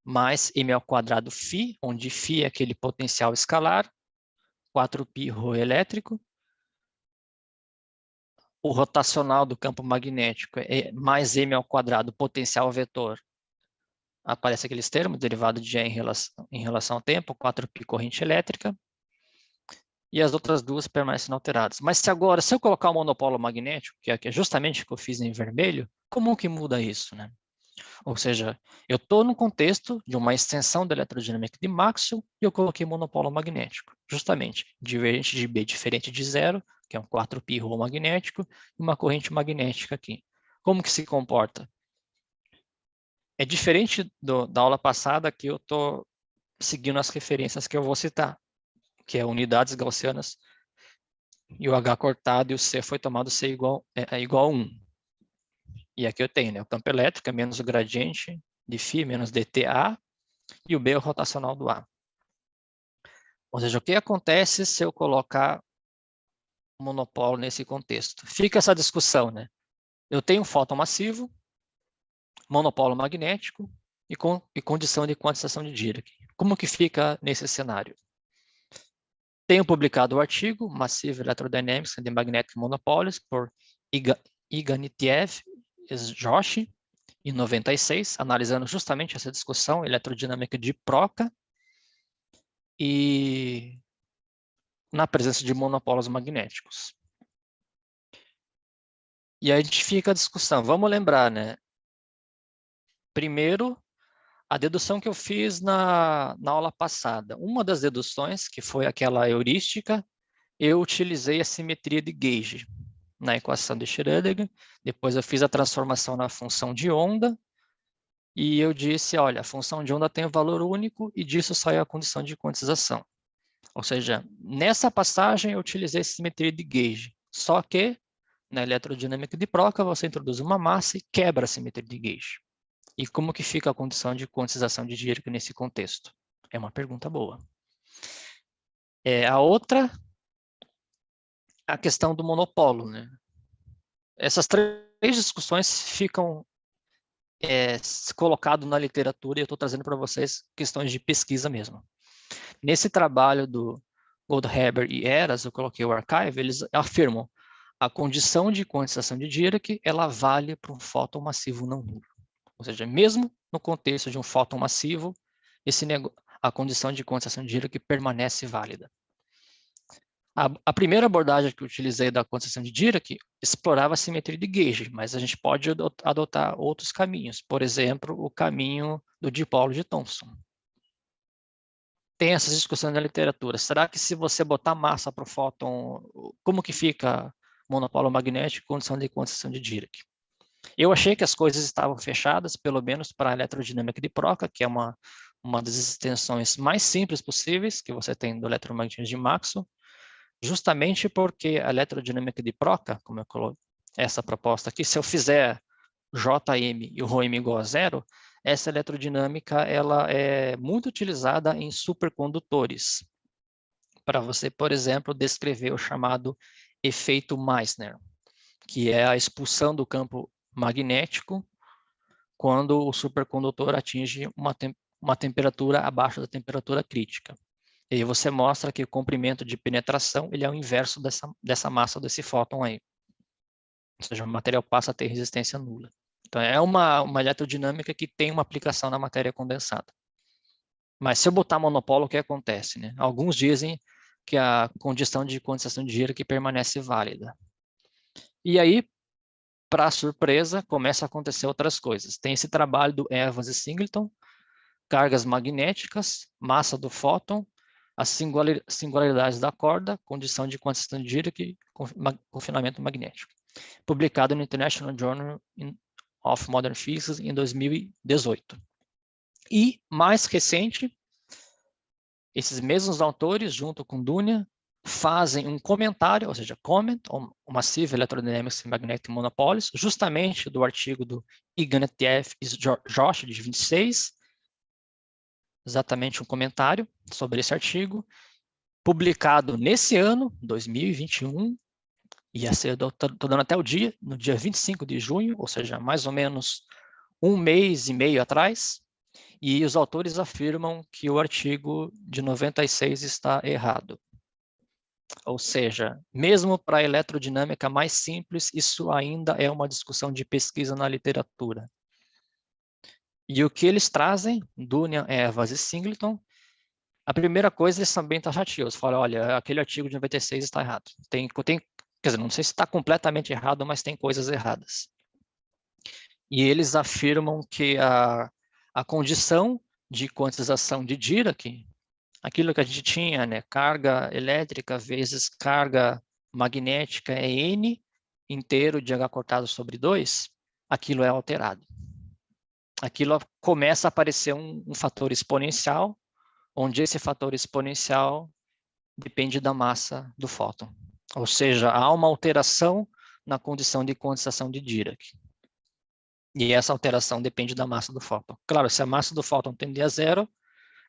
mais m ao quadrado φ, onde φ é aquele potencial escalar, 4π ρ elétrico. O rotacional do campo magnético é mais m ao quadrado potencial vetor. Aparece aqueles termos, derivado de E em relação ao tempo, 4π corrente elétrica. E as outras duas permanecem inalteradas. Mas se eu colocar o monopolo magnético, que é justamente o que eu fiz em vermelho, como que muda isso, né? Ou seja, eu estou no contexto de uma extensão da eletrodinâmica de Maxwell e eu coloquei monopolo magnético. Justamente, divergente de B diferente de zero, que é um 4π ρ magnético, e uma corrente magnética aqui. Como que se comporta? É diferente da aula passada, que eu estou seguindo as referências que eu vou citar, que é unidades gaussianas, e o H cortado e o C foi tomado C igual a 1. E aqui eu tenho, né, o campo elétrico é menos o gradiente de φ menos dTA, e o B é o rotacional do A. Ou seja, o que acontece se eu colocar o monopolo nesse contexto? Fica essa discussão, né? Eu tenho um fóton massivo, monopolo magnético e condição de quantização de Dirac. Como que fica nesse cenário? Tenho publicado o artigo Massive Electrodynamics and the Magnetic Monopolies por Ignatieff e Joshi, em 96, analisando justamente essa discussão eletrodinâmica de Procca e na presença de monopólos magnéticos. E aí a gente fica a discussão. Vamos lembrar, né? Primeiro, a dedução que eu fiz na aula passada. Uma das deduções, que foi aquela heurística, eu utilizei a simetria de Gauge na equação de Schrödinger. Depois eu fiz a transformação na função de onda. E eu disse, olha, a função de onda tem um valor único e disso saiu a condição de quantização. Ou seja, nessa passagem eu utilizei a simetria de Gauge. Só que na eletrodinâmica de Procca você introduz uma massa e quebra a simetria de Gauge. E como que fica a condição de quantização de Dirac nesse contexto? É uma pergunta boa. A outra, a questão do monopolo, né? Essas três discussões ficam colocadas na literatura e eu estou trazendo para vocês questões de pesquisa mesmo. Nesse trabalho do Goldhaber e Eras, eu coloquei o archive, eles afirmam a condição de quantização de Dirac, ela vale para um fóton massivo não nulo. Ou seja, mesmo no contexto de um fóton massivo, a condição de quantização de Dirac permanece válida. A primeira abordagem que eu utilizei da quantização de Dirac explorava a simetria de Gauge, mas a gente pode adotar outros caminhos. Por exemplo, o caminho do dipolo de Thomson. Tem essas discussões na literatura. Será que se você botar massa para o fóton, como que fica monopolo magnético e condição de quantização de Dirac? Eu achei que as coisas estavam fechadas, pelo menos para a eletrodinâmica de Procca, que é uma das extensões mais simples possíveis que você tem do eletromagnetismo de Maxwell, justamente porque a eletrodinâmica de Procca, como eu coloquei essa proposta aqui, se eu fizer Jm e o ρm igual a zero, essa eletrodinâmica ela é muito utilizada em supercondutores, para você, por exemplo, descrever o chamado efeito Meissner, que é a expulsão do campo magnético quando o supercondutor atinge uma temperatura abaixo da temperatura crítica. E aí você mostra que o comprimento de penetração ele é o inverso dessa massa desse fóton aí. Ou seja, o material passa a ter resistência nula. Então, é uma eletrodinâmica que tem uma aplicação na matéria condensada. Mas se eu botar monopolo, o que acontece? Né? Alguns dizem que a condição de condensação de Dirac permanece válida. E aí, para surpresa, começa a acontecer outras coisas. Tem esse trabalho do Evans e Singleton, cargas magnéticas, massa do fóton, as singularidades da corda, condição de quantização de Dirac e confinamento magnético. Publicado no International Journal of Modern Physics em 2018. E, mais recente, esses mesmos autores, junto com Dunia, fazem um comentário, ou seja, comment on Massive Electrodynamics and Magnetic Monopolies, justamente do artigo do Ignatieff e Josh, de 26, exatamente um comentário sobre esse artigo, publicado nesse ano, 2021, e estou dando até o dia, no dia 25 de junho, ou seja, mais ou menos um mês e meio atrás, e os autores afirmam que o artigo de 96 está errado. Ou seja, mesmo para a eletrodinâmica mais simples, isso ainda é uma discussão de pesquisa na literatura. E o que eles trazem, Dunia, Evans e Singleton, a primeira coisa, eles são bem taxativos. Falam, olha, aquele artigo de 96 está errado. Quer dizer, não sei se está completamente errado, mas tem coisas erradas. E eles afirmam que a condição de quantização de Dirac, aquilo que a gente tinha, né, carga elétrica vezes carga magnética é N inteiro de H cortado sobre 2, aquilo é alterado. Aquilo começa a aparecer um fator exponencial, onde esse fator exponencial depende da massa do fóton. Ou seja, há uma alteração na condição de quantização de Dirac. E essa alteração depende da massa do fóton. Claro, se a massa do fóton tender a zero,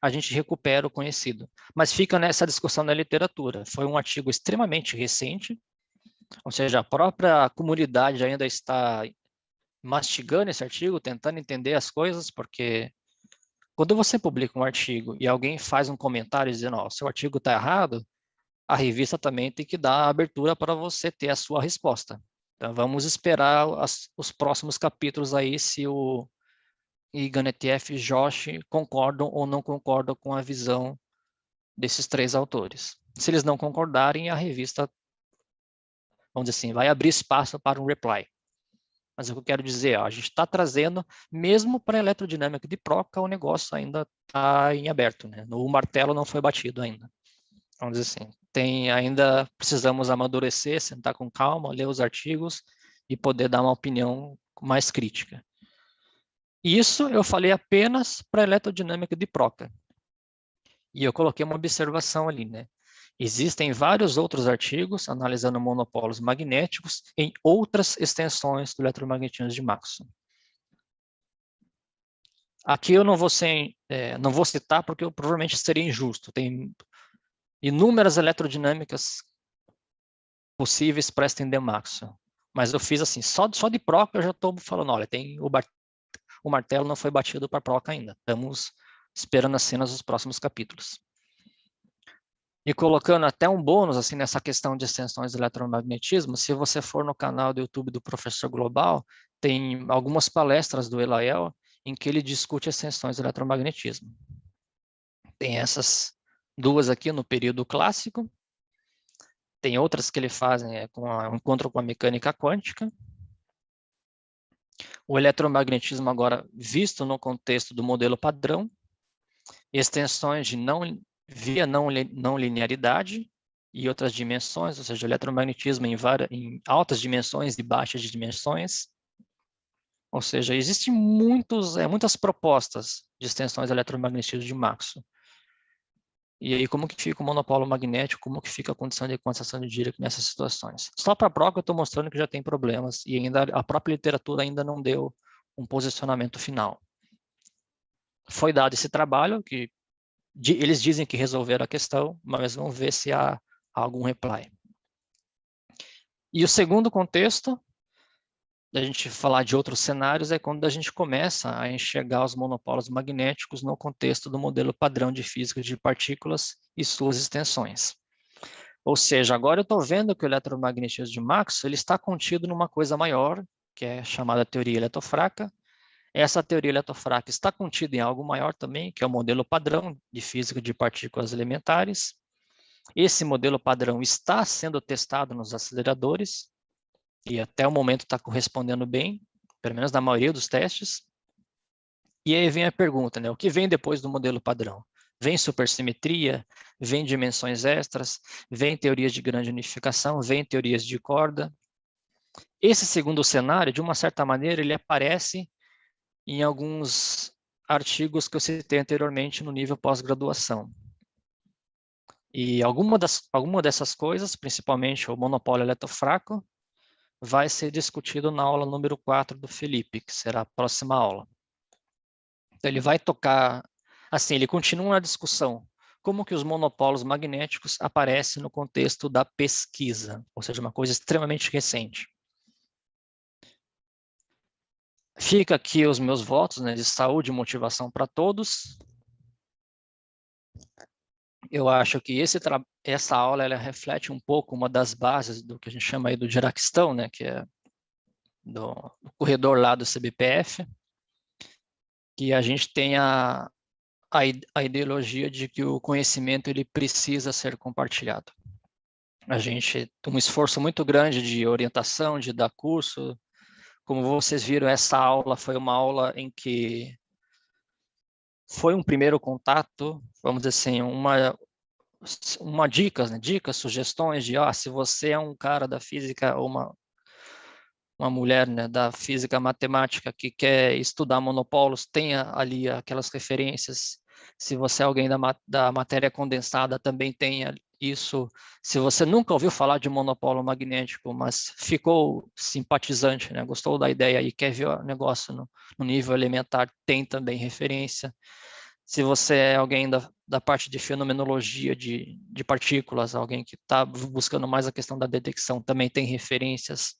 a gente recupera o conhecido. Mas fica nessa discussão na literatura. Foi um artigo extremamente recente, ou seja, a própria comunidade ainda está mastigando esse artigo, tentando entender as coisas, porque quando você publica um artigo e alguém faz um comentário dizendo, ó, seu artigo está errado, a revista também tem que dar a abertura para você ter a sua resposta. Então, vamos esperar os próximos capítulos aí, se o Ignatieff e Josh concordam ou não concordam com a visão desses três autores. Se eles não concordarem, a revista, vamos dizer assim, vai abrir espaço para um reply. Mas o que eu quero dizer, ó, a gente está trazendo, mesmo para a eletrodinâmica de Procca, o negócio ainda está em aberto, né? O martelo não foi batido ainda. Vamos dizer assim, ainda precisamos amadurecer, sentar com calma, ler os artigos e poder dar uma opinião mais crítica. Isso eu falei apenas para a eletrodinâmica de Procca. E eu coloquei uma observação ali, né? Existem vários outros artigos analisando monopolos magnéticos em outras extensões do eletromagnetismo de Maxwell. Aqui eu não vou citar porque eu provavelmente seria injusto. Tem inúmeras eletrodinâmicas possíveis para estender Maxwell. Mas eu fiz assim, só de Procca eu já estou falando, olha, o martelo não foi batido para Procca ainda. Estamos esperando as cenas dos próximos capítulos. E colocando até um bônus assim nessa questão de extensões do eletromagnetismo, se você for no canal do YouTube do Professor Global, tem algumas palestras do Elael em que ele discute extensões do eletromagnetismo. Tem essas duas aqui no período clássico, tem outras que ele faz com um encontro com a mecânica quântica. O eletromagnetismo agora visto no contexto do modelo padrão, extensões de via não linearidade e outras dimensões, ou seja, o eletromagnetismo em altas dimensões e baixas dimensões. Ou seja, existem muitas propostas de extensões eletromagnetismo de Maxwell. E aí, como que fica o monopolo magnético, como que fica a condição de quantização de Dirac nessas situações? Só para a Procca eu estou mostrando que já tem problemas e ainda a própria literatura ainda não deu um posicionamento final. Foi dado esse trabalho, que eles dizem que resolveram a questão, mas vamos ver se há algum reply. E o segundo contexto, da gente falar de outros cenários, é quando a gente começa a enxergar os monopolos magnéticos no contexto do modelo padrão de física de partículas e suas extensões. Ou seja, agora eu estou vendo que o eletromagnetismo de Maxwell ele está contido numa coisa maior, que é chamada teoria eletofraca. Essa teoria eletofraca está contida em algo maior também, que é o modelo padrão de física de partículas elementares. Esse modelo padrão está sendo testado nos aceleradores. e até o momento está correspondendo bem, pelo menos na maioria dos testes. E aí vem a pergunta, né? O que vem depois do modelo padrão? Vem supersimetria, vem dimensões extras, vem teorias de grande unificação, vem teorias de corda. Esse segundo cenário, de uma certa maneira, ele aparece em alguns artigos que eu citei anteriormente no nível pós-graduação. E alguma dessas coisas, principalmente o monopólio eletrofraco, vai ser discutido na aula número 4 do Felipe, que será a próxima aula. Então, ele vai tocar, assim, ele continua na discussão, como que os monopólos magnéticos aparecem no contexto da pesquisa, ou seja, uma coisa extremamente recente. Fica aqui os meus votos, né, de saúde e motivação para todos. Eu acho que essa aula ela reflete um pouco uma das bases do que a gente chama aí do Diraquistão, né, que é do corredor lá do CBPF, que a gente tem a ideologia de que o conhecimento ele precisa ser compartilhado. A gente tem um esforço muito grande de orientação, de dar curso. Como vocês viram, essa aula foi uma aula em que foi um primeiro contato, vamos dizer assim, uma dicas, né? Dicas, sugestões de, se você é um cara da física ou uma mulher, né, da física matemática que quer estudar monopólios, tenha ali aquelas referências. Se você é alguém da matéria condensada, também tenha isso. Se você nunca ouviu falar de monopólio magnético, mas ficou simpatizante, né, gostou da ideia e quer ver o negócio no nível elementar, tem também referência. Se você é alguém da parte de fenomenologia de partículas, alguém que está buscando mais a questão da detecção, também tem referências.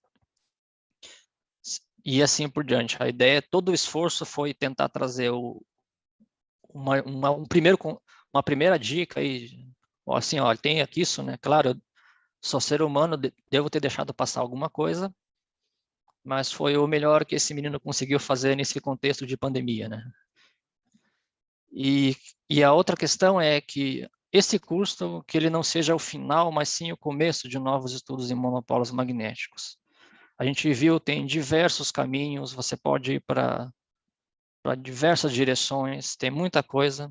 E assim por diante. A ideia, todo o esforço foi tentar trazer uma primeira dica aí, assim, olha, tem aqui isso, né? Claro, eu sou ser humano, devo ter deixado passar alguma coisa, mas foi o melhor que esse menino conseguiu fazer nesse contexto de pandemia, né? E a outra questão é que esse curso, que ele não seja o final, mas sim o começo de novos estudos em monopólios magnéticos. A gente viu, tem diversos caminhos, você pode ir para diversas direções, tem muita coisa.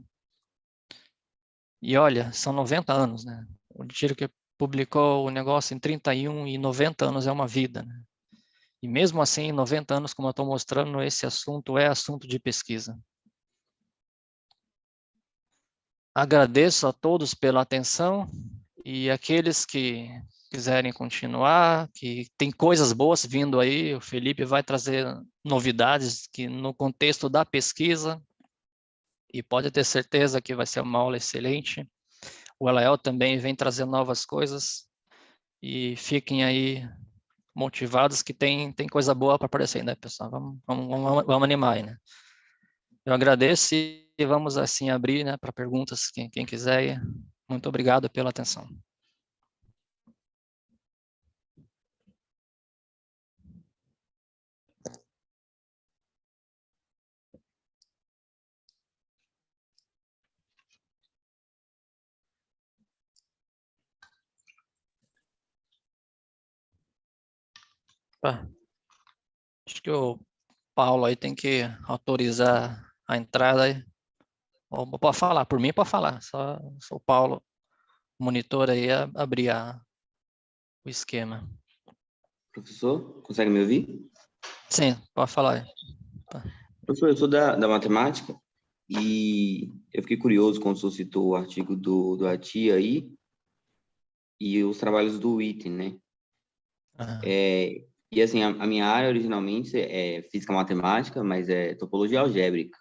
E olha, são 90 anos, né? O Tiro que publicou o negócio em 31 e 90 anos é uma vida, né? E mesmo assim, em 90 anos, como eu estou mostrando, esse assunto é assunto de pesquisa. Agradeço a todos pela atenção e aqueles que quiserem continuar, que tem coisas boas vindo aí, o Felipe vai trazer novidades que no contexto da pesquisa, e pode ter certeza que vai ser uma aula excelente. O Elael também vem trazer novas coisas e fiquem aí motivados que tem coisa boa para aparecer, né, pessoal? Vamos animar aí, né? Eu agradeço e vamos assim abrir, né, para perguntas, quem quiser. Muito obrigado pela atenção. Acho que o Paulo aí tem que autorizar a entrada aí. Pode falar, por mim pode falar. Só o Paulo, monitor aí, abrir o esquema. Professor, consegue me ouvir? Sim, pode falar aí. Professor, eu sou da matemática e eu fiquei curioso quando o senhor citou o artigo do Atia aí e os trabalhos do Witten, né? E assim, a minha área originalmente é física matemática, mas é topologia algébrica.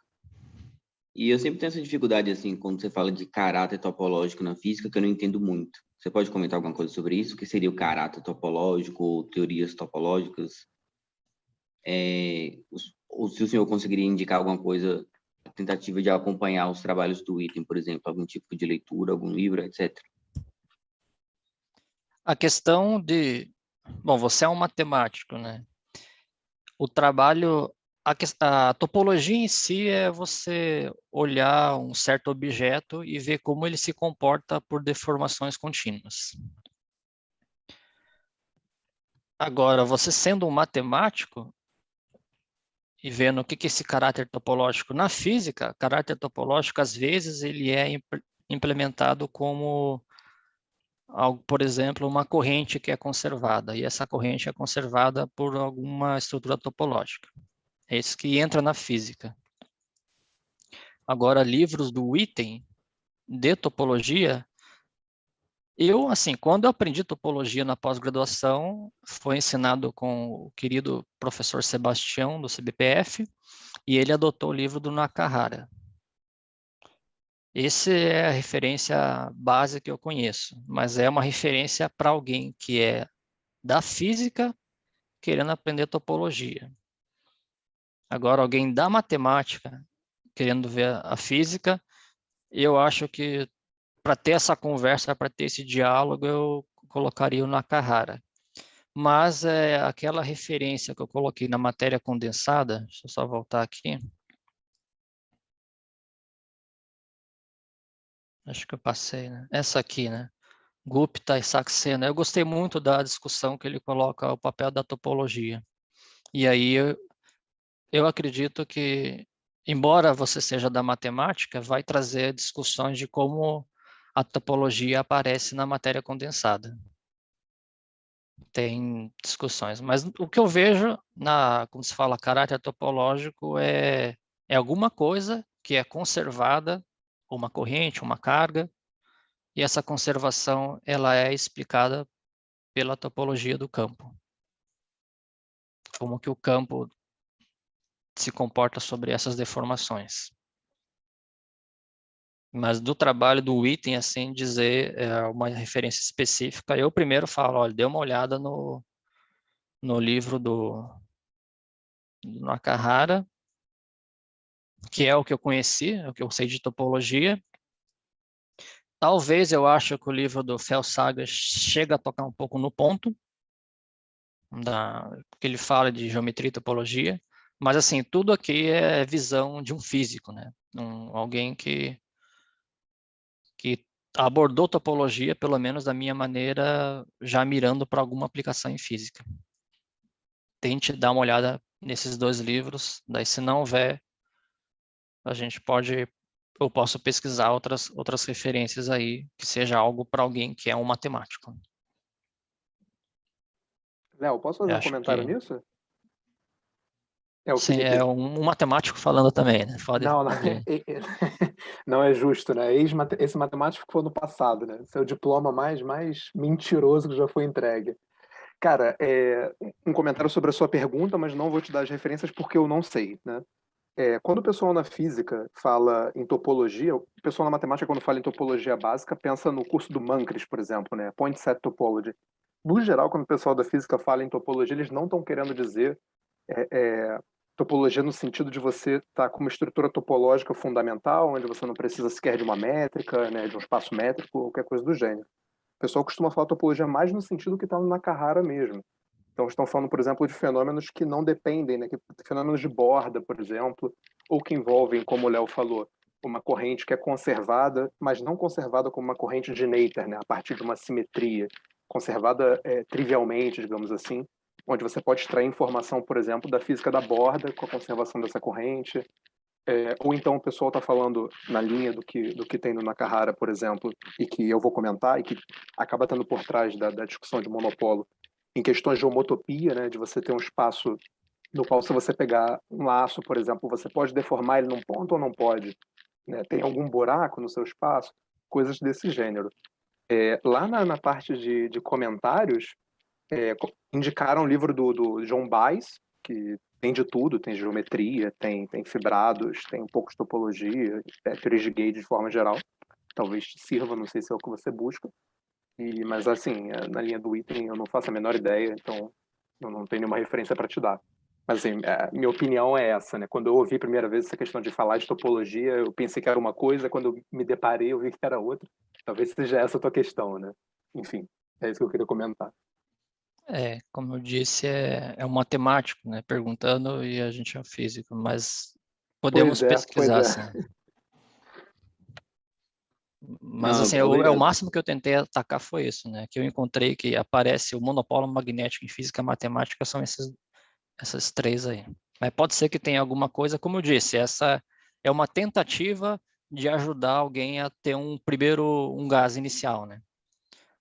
E eu sempre tenho essa dificuldade, assim, quando você fala de caráter topológico na física, que eu não entendo muito. Você pode comentar alguma coisa sobre isso? O que seria o caráter topológico ou teorias topológicas? Ou se o senhor conseguiria indicar alguma coisa, tentativa de acompanhar os trabalhos do Witten, por exemplo, algum tipo de leitura, algum livro, etc. A questão bom, você é um matemático, né? O trabalho, a topologia em si é você olhar um certo objeto e ver como ele se comporta por deformações contínuas. Agora, você sendo um matemático e vendo o que é esse caráter topológico na física, caráter topológico, às vezes, ele é implementado como algo, por exemplo, uma corrente que é conservada, e essa corrente é conservada por alguma estrutura topológica. É isso que entra na física. Agora, livros do item de topologia, assim, quando eu aprendi topologia na pós-graduação, foi ensinado com o querido professor Sebastião, do CBPF, e ele adotou o livro do Nakahara. Essa é a referência base que eu conheço, mas é uma referência para alguém que é da física querendo aprender topologia. Agora, alguém da matemática querendo ver a física, eu acho que para ter essa conversa, para ter esse diálogo, eu colocaria o Nakahara. Mas aquela referência que eu coloquei na matéria condensada, deixa eu só voltar aqui. Acho que eu passei, né? Essa aqui, né? Gupta e Saxena. Eu gostei muito da discussão que ele coloca o papel da topologia. E aí eu acredito que, embora você seja da matemática, vai trazer discussões de como a topologia aparece na matéria condensada. Tem discussões, mas o que eu vejo, como se fala, caráter topológico é alguma coisa que é conservada, uma corrente, uma carga, e essa conservação ela é explicada pela topologia do campo. Como que o campo se comporta sobre essas deformações. Mas do trabalho do item, assim, dizer uma referência específica, eu primeiro falo, olha, dê uma olhada no livro do Nakahara, que é o que eu conheci, é o que eu sei de topologia. Talvez eu acho que o livro do Fel Saga chega a tocar um pouco no ponto, que ele fala de geometria e topologia, mas assim, tudo aqui é visão de um físico, né? Alguém que abordou topologia, pelo menos da minha maneira, já mirando para alguma aplicação em física. Tente dar uma olhada nesses dois livros, daí se não houver, eu posso pesquisar outras referências aí, que seja algo para alguém que é um matemático. Léo, posso fazer Eu um acho comentário que nisso? É o sim, Felipe. é um matemático falando também, né? Não, não, Pode. não é justo, né? Esse matemático foi no passado, né? Seu diploma mais mentiroso que já foi entregue. Cara, um comentário sobre a sua pergunta, mas não vou te dar as referências porque eu não sei, né? Quando o pessoal na física fala em topologia, o pessoal na matemática, quando fala em topologia básica, pensa no curso do Mancris, por exemplo, né? Point Set Topology. No geral, quando o pessoal da física fala em topologia, eles não estão querendo dizer topologia no sentido de você estar com uma estrutura topológica fundamental, onde você não precisa sequer de uma métrica, né, de um espaço métrico, ou qualquer coisa do gênero. O pessoal costuma falar topologia mais no sentido que está na Carrara mesmo. Então, estão falando, por exemplo, de fenômenos que não dependem, né, fenômenos de borda, por exemplo, ou que envolvem, como o Léo falou, uma corrente que é conservada, mas não conservada como uma corrente de Noether, né, a partir de uma simetria, conservada trivialmente, digamos assim, onde você pode extrair informação, por exemplo, da física da borda com a conservação dessa corrente. Ou então o pessoal está falando na linha do que tem no Nakahara, por exemplo, e que eu vou comentar, e que acaba estando por trás da discussão de monopolo, em questões de homotopia, né, de você ter um espaço no qual, se você pegar um laço, por exemplo, você pode deformar ele num ponto ou não pode, né? Tem algum buraco no seu espaço, coisas desse gênero. Lá na parte de comentários, indicaram o livro do John Baez, que tem de tudo, tem geometria, tem fibrados, tem um pouco de topologia, teorias de gauge de forma geral. Talvez te sirva, não sei se é o que você busca. Mas assim, na linha do item eu não faço a menor ideia, então eu não tenho nenhuma referência para te dar. Mas assim, minha opinião é essa, né? Quando eu ouvi a primeira vez essa questão de falar de topologia, eu pensei que era uma coisa, quando eu me deparei eu vi que era outra. Talvez seja essa a tua questão, né? Enfim, é isso que eu queria comentar. Como eu disse, é um matemático, né? Perguntando e a gente é um físico, mas podemos Pois pesquisar, é. sim. Mas, Não, assim, o obrigado. máximo que eu tentei atacar foi isso, né? Que eu encontrei que aparece o monopolo magnético em física e matemática são essas três aí. Mas pode ser que tenha alguma coisa, como eu disse, essa é uma tentativa de ajudar alguém a ter um gás inicial, né?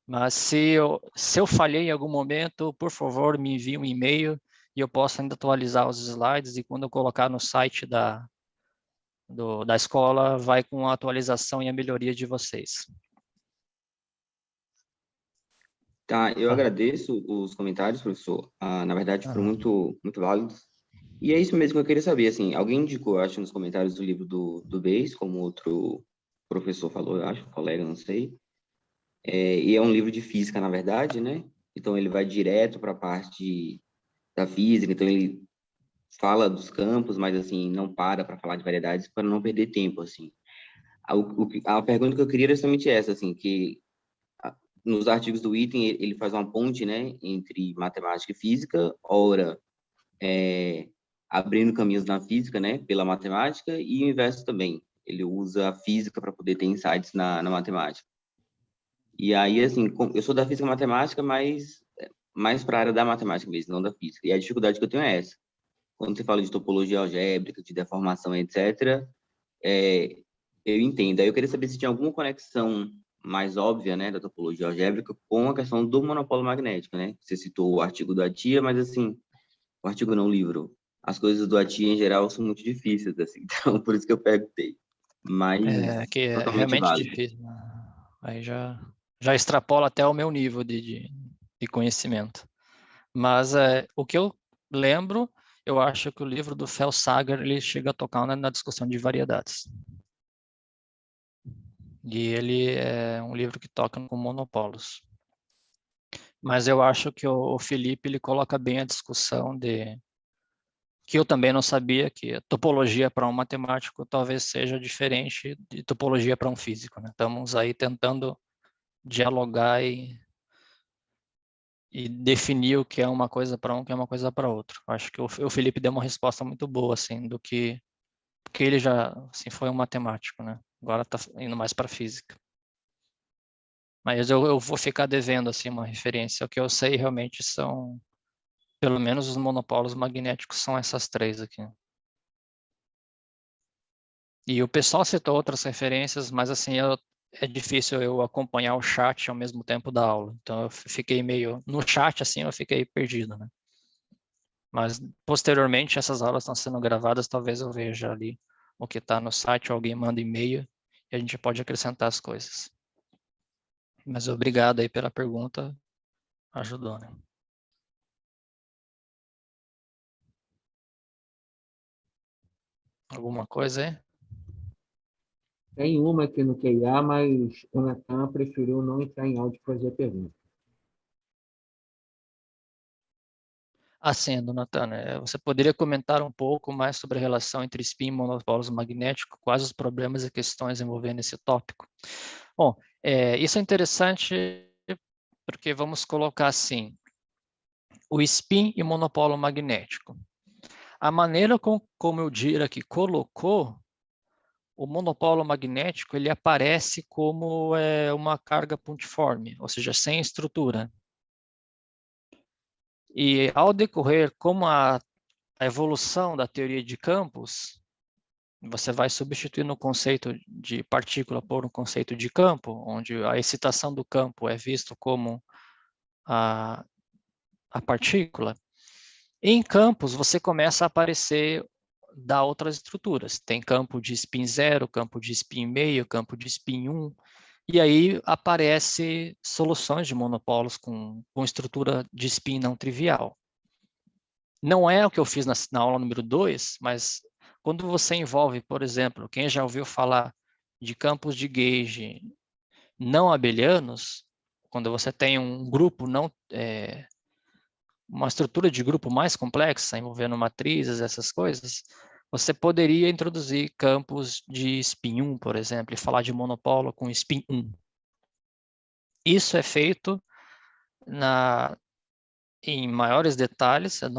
Mas se eu falhei em algum momento, por favor, me envie um e-mail e eu posso ainda atualizar os slides e quando eu colocar no site da escola, vai com a atualização e a melhoria de vocês. Tá, eu Ah, agradeço os comentários, professor. Na verdade, foram ah. muito válidos. E é isso mesmo que eu queria saber, assim, alguém indicou, eu acho, nos comentários do livro do Bayes, como outro professor falou, eu acho, colega, não sei. E é um livro de física, na verdade, né? Então, ele vai direto para a parte da física, então ele fala dos campos, mas, assim, não para falar de variedades para não perder tempo, assim. A pergunta que eu queria era justamente essa, assim, que nos artigos do item ele faz uma ponte, né, entre matemática e física, ora abrindo caminhos na física, né, pela matemática, e o inverso também. Ele usa a física para poder ter insights na matemática. E aí, assim, eu sou da física matemática, mas mais para a área da matemática mesmo, não da física. E a dificuldade que eu tenho é essa. Quando você fala de topologia algébrica, de deformação, etc., é, eu entendo. Aí eu queria saber se tinha alguma conexão mais óbvia, né, da topologia algébrica com a questão do monopolo magnético, né? Você citou o artigo do Attia, mas, assim, o artigo não, o livro. As coisas do Attia, em geral, são muito difíceis, assim, então, por isso que eu perguntei. Mas, Que é totalmente realmente válido. difícil, né? Aí já extrapola até o meu nível de conhecimento. Mas o que eu lembro, eu acho que o livro do Felsager, ele chega a tocar na discussão de variedades. E ele é um livro que toca com monopólios. Mas eu acho que o Felipe, ele coloca bem a discussão que eu também não sabia, que a topologia para um matemático talvez seja diferente de topologia para um físico, né? Estamos aí tentando dialogar e definir o que é uma coisa para um, o que é uma coisa para outro. Acho que o Felipe deu uma resposta muito boa, assim, porque ele já, assim, foi um matemático, né? Agora está indo mais para física. Mas eu vou ficar devendo, assim, uma referência. O que eu sei realmente são, pelo menos os monopólios magnéticos são essas três aqui. E o pessoal citou outras referências, mas, assim, é difícil eu acompanhar o chat ao mesmo tempo da aula. Então, eu fiquei meio... No chat, assim, eu fiquei perdido, né? Mas, posteriormente, essas aulas estão sendo gravadas, talvez eu veja ali o que está no site, ou alguém manda e-mail, e a gente pode acrescentar as coisas. Mas obrigado aí pela pergunta, ajudou, né? Alguma coisa aí? Tem uma aqui no QIA, mas o Natan preferiu não entrar em áudio para fazer a pergunta. Assim, Donatana, você poderia comentar um pouco mais sobre a relação entre spin e monopólios magnéticos, quais os problemas e questões envolvendo esse tópico? Bom, isso é interessante porque vamos colocar assim, o spin e o monopólio magnético. A maneira como o Dirac aqui colocou, o monopólio magnético ele aparece como uma carga pontiforme, ou seja, sem estrutura. E ao decorrer, como a evolução da teoria de campos, você vai substituindo o conceito de partícula por um conceito de campo, onde a excitação do campo é visto como a partícula. Em campos, você começa a aparecer da outras estruturas. Tem campo de spin 0, campo de spin meio, campo de spin 1, e aí aparece soluções de monopólios com estrutura de spin não trivial. Não é o que eu fiz na aula número 2, mas quando você envolve, por exemplo, quem já ouviu falar de campos de gauge não abelianos, quando você tem um grupo uma estrutura de grupo mais complexa, envolvendo matrizes, essas coisas, você poderia introduzir campos de spin 1, por exemplo, e falar de monopólio com spin 1. Isso é feito em maiores detalhes, eu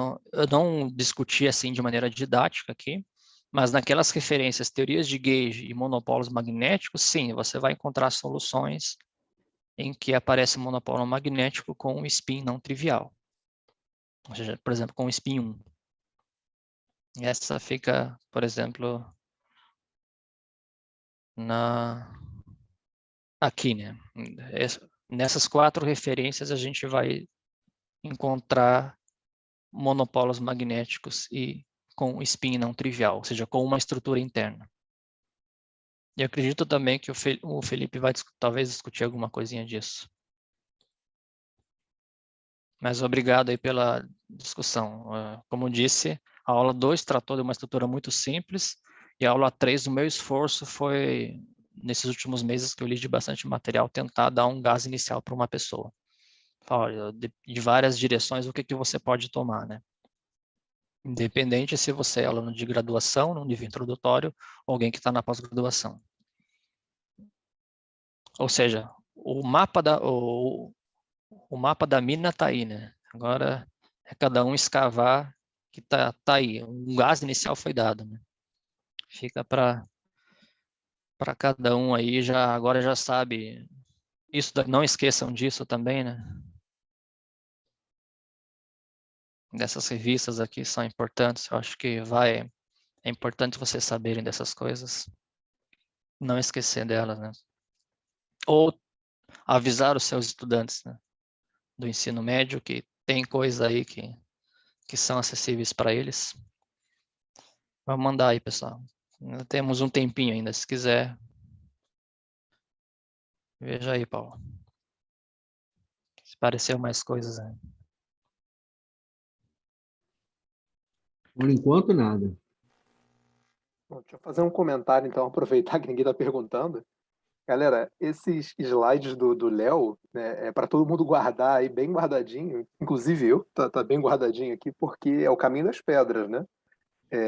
não discuti assim de maneira didática aqui, Mas naquelas referências, teorias de gauge e monopólios magnéticos, sim, você vai encontrar soluções em que aparece um monopólio magnético com um spin não trivial. Ou seja, por exemplo, com um spin 1. Essa fica, por exemplo, aqui, né? Nessas 4 referências a gente vai encontrar monopólios magnéticos e com spin não trivial, ou seja, com uma estrutura interna. E acredito também que o Felipe vai talvez discutir alguma coisinha disso. Mas obrigado aí pela discussão. Como disse, a aula 2 tratou de uma estrutura muito simples, e a aula 3, o meu esforço foi, nesses últimos meses que eu li de bastante material, tentar dar um gás inicial para uma pessoa. Olha, de várias direções, o que você pode tomar, né? Independente se você é aluno de graduação, no nível introdutório, ou alguém que está na pós-graduação. Ou seja, o mapa da mina está aí, né? Agora é cada um escavar que tá aí. Um gás inicial foi dado, né? Fica para cada um aí, agora já sabe. Não esqueçam disso também, né? Dessas revistas aqui são importantes. Eu acho que é importante vocês saberem dessas coisas. Não esquecer delas, né? Ou avisar os seus estudantes, né, do ensino médio que tem coisas aí que são acessíveis para eles. Vamos mandar aí, pessoal. Ainda temos um tempinho ainda, se quiser. Veja aí, Paulo. Se pareceu mais coisas aí. Por enquanto, nada. Bom, deixa eu fazer um comentário, então, aproveitar que ninguém está perguntando. Galera, esses slides do Léo, né, é para todo mundo guardar aí bem guardadinho, inclusive eu, tá bem guardadinho aqui, porque é o caminho das pedras, né?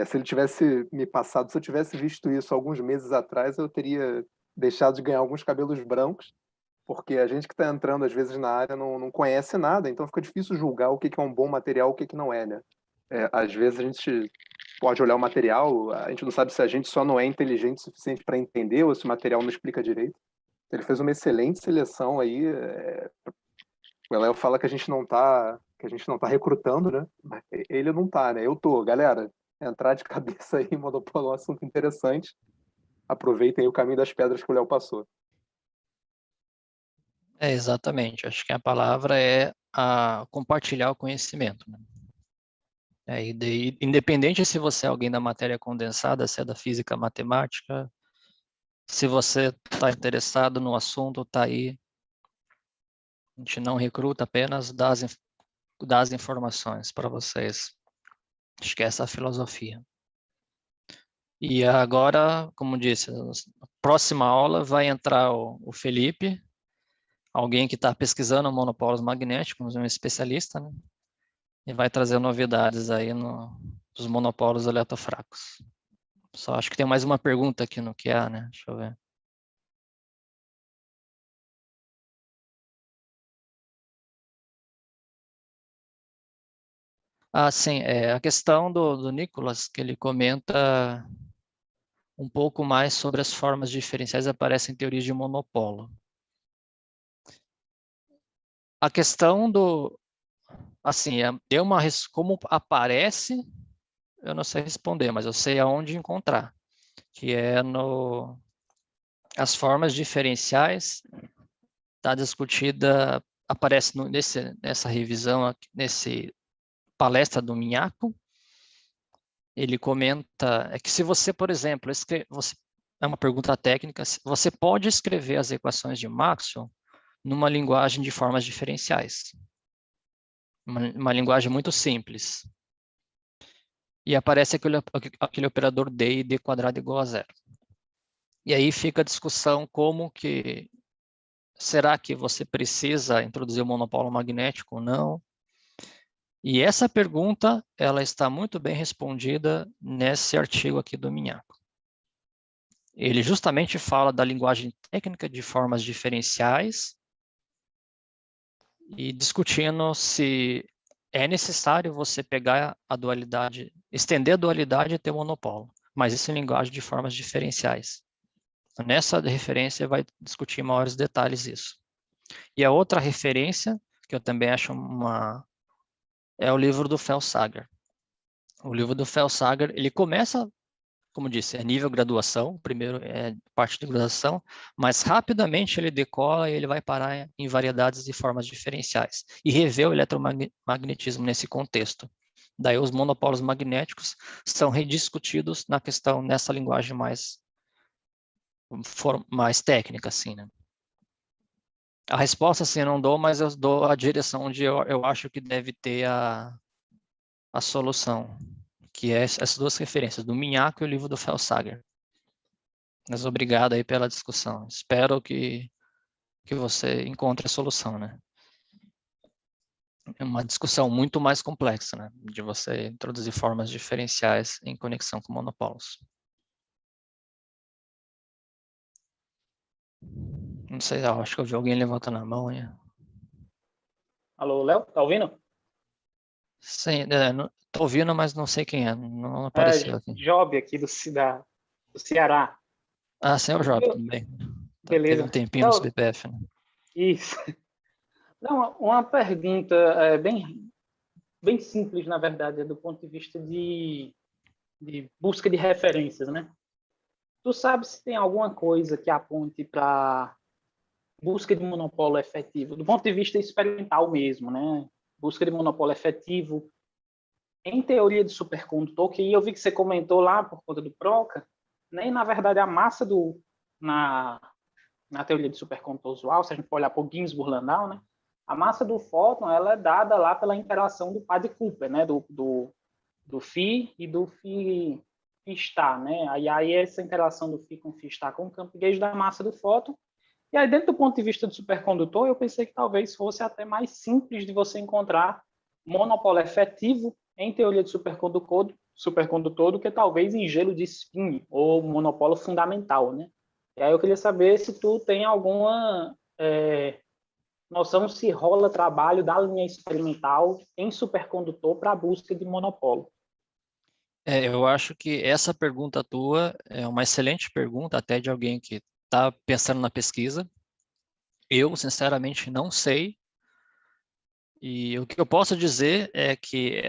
Se ele tivesse me passado, se eu tivesse visto isso alguns meses atrás, eu teria deixado de ganhar alguns cabelos brancos, porque a gente que está entrando às vezes na área não conhece nada, então fica difícil julgar o que é um bom material, o que não é, né? Às vezes a gente pode olhar o material, a gente não sabe se a gente só não é inteligente o suficiente para entender ou se o material não explica direito. Ele fez uma excelente seleção aí. O Léo fala que a gente não tá recrutando, né? Mas ele não tá, né? Eu tô, galera. Entrar de cabeça aí em Monopólio é um assunto interessante. Aproveitem aí o caminho das pedras que o Léo passou. Exatamente. Acho que a palavra é compartilhar o conhecimento, né? E daí, independente se você é alguém da matéria condensada, se é da física, matemática, se você está interessado no assunto, está aí. A gente não recruta, apenas dá as informações para vocês. Acho que essa é a filosofia. E agora, como disse, na próxima aula vai entrar o Felipe, alguém que está pesquisando monopólios magnéticos, um especialista, né? E vai trazer novidades aí dos monopólios eletofracos. Só acho que tem mais uma pergunta aqui no QA, né? Deixa eu ver. Sim, a questão do Nicolas, que ele comenta um pouco mais sobre as formas diferenciais aparecem em teorias de monopólio. A questão assim, como aparece, eu não sei responder, mas eu sei aonde encontrar, que é as formas diferenciais, está discutida, aparece nessa revisão, nesse palestra do Minhaco. Ele comenta que se você, por exemplo, é uma pergunta técnica, você pode escrever as equações de Maxwell numa linguagem de formas diferenciais. Uma linguagem muito simples. E aparece aquele operador D e D quadrado igual a zero. E aí fica a discussão será que você precisa introduzir o monopólio magnético ou não? E essa pergunta, ela está muito bem respondida nesse artigo aqui do Minhaco. Ele justamente fala da linguagem técnica de formas diferenciais e discutindo se é necessário você pegar a dualidade, estender a dualidade e ter monopólio. mas isso em linguagem de formas diferenciais. Nessa referência vai discutir em maiores detalhes isso. E a outra referência, que eu também acho é o livro do Felsager. O livro do Felsager, ele começa, como disse, é nível graduação, primeiro é parte de graduação, mas rapidamente ele decola e ele vai parar em variedades e formas diferenciais e revê o eletromagnetismo nesse contexto. Daí os monopolos magnéticos são rediscutidos nessa linguagem mais técnica, assim, né? A resposta, assim, eu não dou, mas eu dou a direção onde eu acho que deve ter a solução, que é essas duas referências, do Minhaco e o livro do Felsager. Mas obrigado aí pela discussão. Espero que você encontre a solução, né? É uma discussão muito mais complexa, né? De você introduzir formas diferenciais em conexão com monopolos. Não sei, eu acho que eu vi alguém levantando a mão aí. Alô, Léo, tá ouvindo? Sim, tô ouvindo, mas não sei quem é, não apareceu aqui. Job aqui do Ceará. Ah, sim, é o Job, tudo bem. Teve um Beleza. tempinho no CBPF, né? Isso. Não, uma pergunta bem simples, na verdade, do ponto de vista de busca de referências, né? Tu sabe se tem alguma coisa que aponte para busca de monopólio efetivo, do ponto de vista experimental mesmo, né? Busca de monopólio efetivo em teoria de supercondutor, que eu vi que você comentou lá por conta do Proca, nem na verdade a massa na teoria de supercondutor usual, se a gente for olhar por Ginzburg-Landau, né? A massa do fóton ela é dada lá pela interação do par de Cooper, né? Do Φ e do Φ star, né? Aí essa interação do Φ com Φ star com o campo gauge da massa do fóton. E aí, dentro do ponto de vista do supercondutor, eu pensei que talvez fosse até mais simples de você encontrar monopólio efetivo em teoria de supercondutor do que talvez em gelo de spin ou monopólio fundamental, né? E aí eu queria saber se tu tem alguma noção se rola trabalho da linha experimental em supercondutor para a busca de monopólio. Eu acho que essa pergunta tua é uma excelente pergunta, até de alguém que está pensando na pesquisa. Eu, sinceramente, não sei. E o que eu posso dizer é que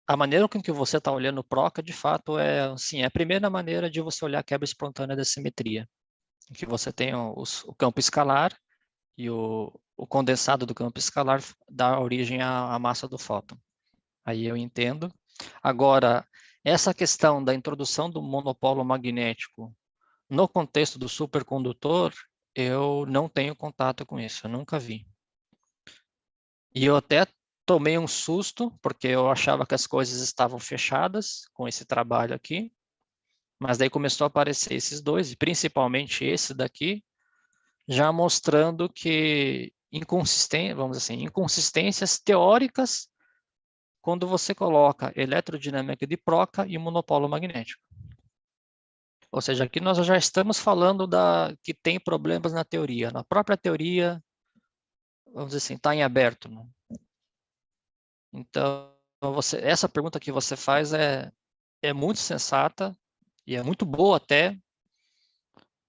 a maneira com que você está olhando o Proca, de fato, assim, é a primeira maneira de você olhar a quebra espontânea da simetria, em que você tem o campo escalar e o condensado do campo escalar dá origem à massa do fóton. Aí eu entendo. Agora, essa questão da introdução do monopolo magnético no contexto do supercondutor, eu não tenho contato com isso, eu nunca vi. E eu até tomei um susto, porque eu achava que as coisas estavam fechadas com esse trabalho aqui, mas daí começou a aparecer esses dois, e principalmente esse daqui, já mostrando que vamos dizer assim, inconsistências teóricas quando você coloca eletrodinâmica de Proca e monopolo magnético. Ou seja, aqui nós já estamos falando que tem problemas na teoria. Na própria teoria, vamos dizer assim, está em aberto, né? Então, essa pergunta que você faz é muito sensata e é muito boa até,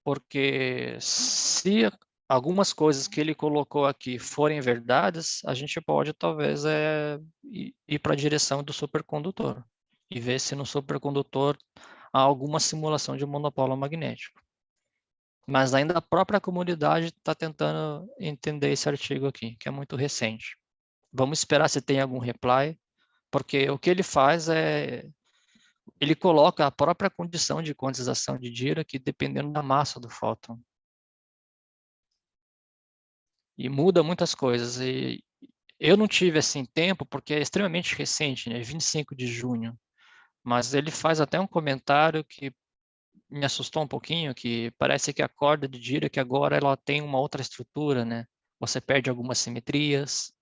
porque se algumas coisas que ele colocou aqui forem verdades, a gente pode talvez ir para a direção do supercondutor e ver se no supercondutor há alguma simulação de monopólio magnético. Mas ainda a própria comunidade está tentando entender esse artigo aqui, que é muito recente. Vamos esperar se tem algum reply, porque o que ele faz ele coloca a própria condição de quantização de Dirac dependendo da massa do fóton. E muda muitas coisas. E eu não tive assim tempo, porque é extremamente recente, né? 25 de junho. Mas ele faz até um comentário que me assustou um pouquinho, que parece que a corda de Dirac agora ela tem uma outra estrutura, né? Você perde algumas simetrias.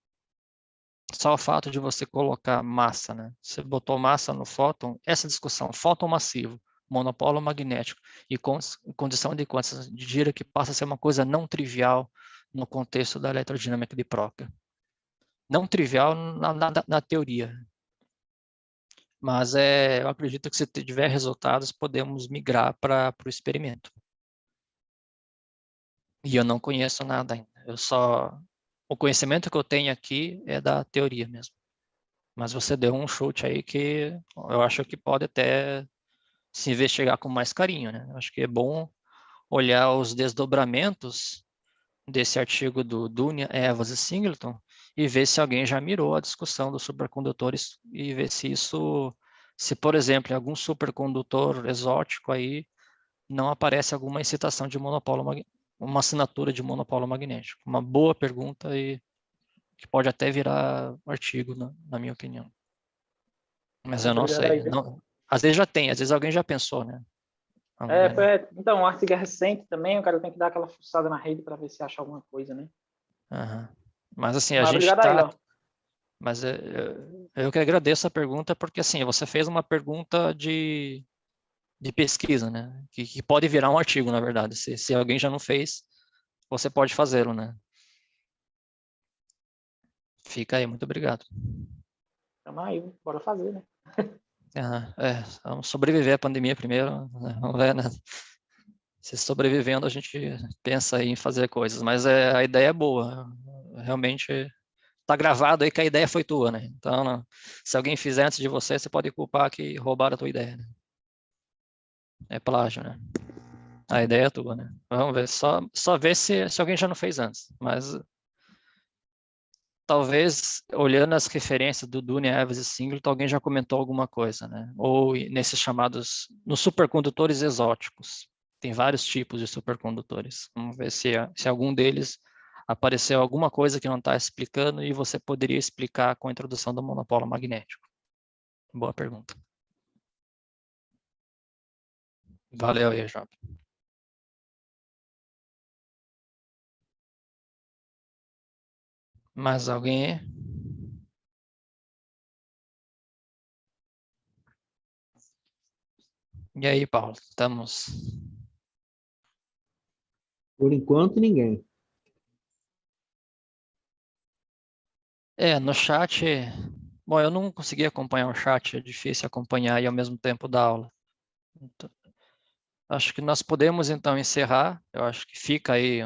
Só o fato de você colocar massa, né? Você botou massa no fóton, essa discussão, fóton massivo, monopólio magnético e condição de quantização de Dirac passa a ser uma coisa não trivial no contexto da eletrodinâmica de Proca. Não trivial na teoria. Mas eu acredito que se tiver resultados, podemos migrar para o experimento. E eu não conheço nada ainda. O conhecimento que eu tenho aqui é da teoria mesmo. Mas você deu um chute aí que eu acho que pode até se investigar com mais carinho, né? Eu acho que é bom olhar os desdobramentos desse artigo do Dunia, Evans e Singleton e ver se alguém já mirou a discussão dos supercondutores e ver se, por exemplo, em algum supercondutor exótico aí não aparece alguma excitação de monopolo, uma assinatura de monopolo magnético. Uma boa pergunta e que pode até virar artigo, na minha opinião. Mas eu não Obrigado aí, sei. viu? Não, às vezes já tem, às vezes alguém já pensou, né? Vamos ver, né? Então, o artigo é recente também, o cara tem que dar aquela fuçada na rede para ver se acha alguma coisa, né? Aham. Mas assim, a Mas gente obrigado aí, está. Léo. Mas eu que agradeço a pergunta, porque assim, você fez uma pergunta de pesquisa, né? Que pode virar um artigo, na verdade. Se alguém já não fez, você pode fazê-lo, né? Fica aí, muito obrigado. Tamo aí, bora fazer, né? Vamos sobreviver à pandemia primeiro, né? Vamos ver, né? Se sobrevivendo, a gente pensa em fazer coisas, mas a ideia é boa. Realmente tá gravado aí que a ideia foi tua, né? Então, se alguém fizer antes de você, você pode culpar que roubaram a tua ideia, né? É plágio, né? A ideia é tua, né? Vamos ver, só ver se alguém já não fez antes. Mas talvez, olhando as referências do Dune, Evans e Singleton, alguém já comentou alguma coisa, né? Ou nesses chamados, nos supercondutores exóticos. Tem vários tipos de supercondutores. Vamos ver se algum deles apareceu alguma coisa que não está explicando e você poderia explicar com a introdução do monopolo magnético. Boa pergunta. Valeu aí, Job. Mais alguém aí? E aí, Paulo? Estamos... Por enquanto, ninguém. No chat... Bom, eu não consegui acompanhar o chat, é difícil acompanhar e ao mesmo tempo dar aula. Então, acho que nós podemos então encerrar. Eu acho que fica aí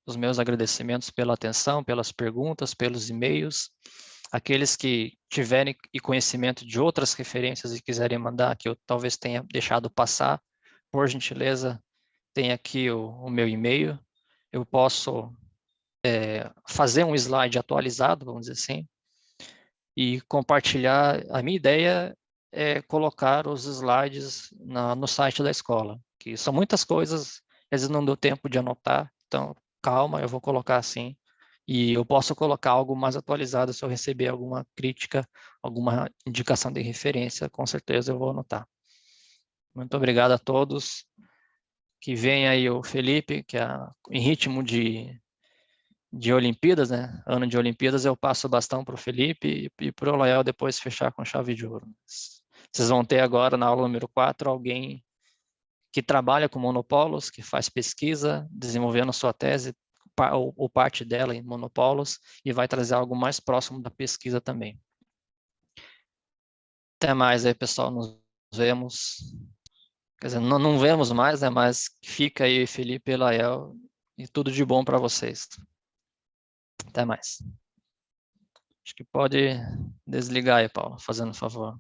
os meus agradecimentos pela atenção, pelas perguntas, pelos e-mails. Aqueles que tiverem conhecimento de outras referências e quiserem mandar, que eu talvez tenha deixado passar, por gentileza, tem aqui o meu e-mail. Eu posso fazer um slide atualizado, vamos dizer assim, e compartilhar. A minha ideia é colocar os slides no site da escola, que são muitas coisas, às vezes não deu tempo de anotar, então calma, eu vou colocar assim. E eu posso colocar algo mais atualizado se eu receber alguma crítica, alguma indicação de referência, com certeza eu vou anotar. Muito obrigado a todos. Que vem aí o Felipe, que é em ritmo de Olimpíadas, né? Ano de Olimpíadas, eu passo o bastão para o Felipe e para o Lael depois fechar com chave de ouro. Vocês vão ter agora, na aula número 4, alguém que trabalha com monopolos, que faz pesquisa, desenvolvendo sua tese ou parte dela em monopolos, e vai trazer algo mais próximo da pesquisa também. Até mais aí, pessoal. Nos vemos. Quer dizer, não vemos mais, né? Mas fica aí, Felipe e Lael, e tudo de bom para vocês. Até mais. Acho que pode desligar aí, Paulo, fazendo favor.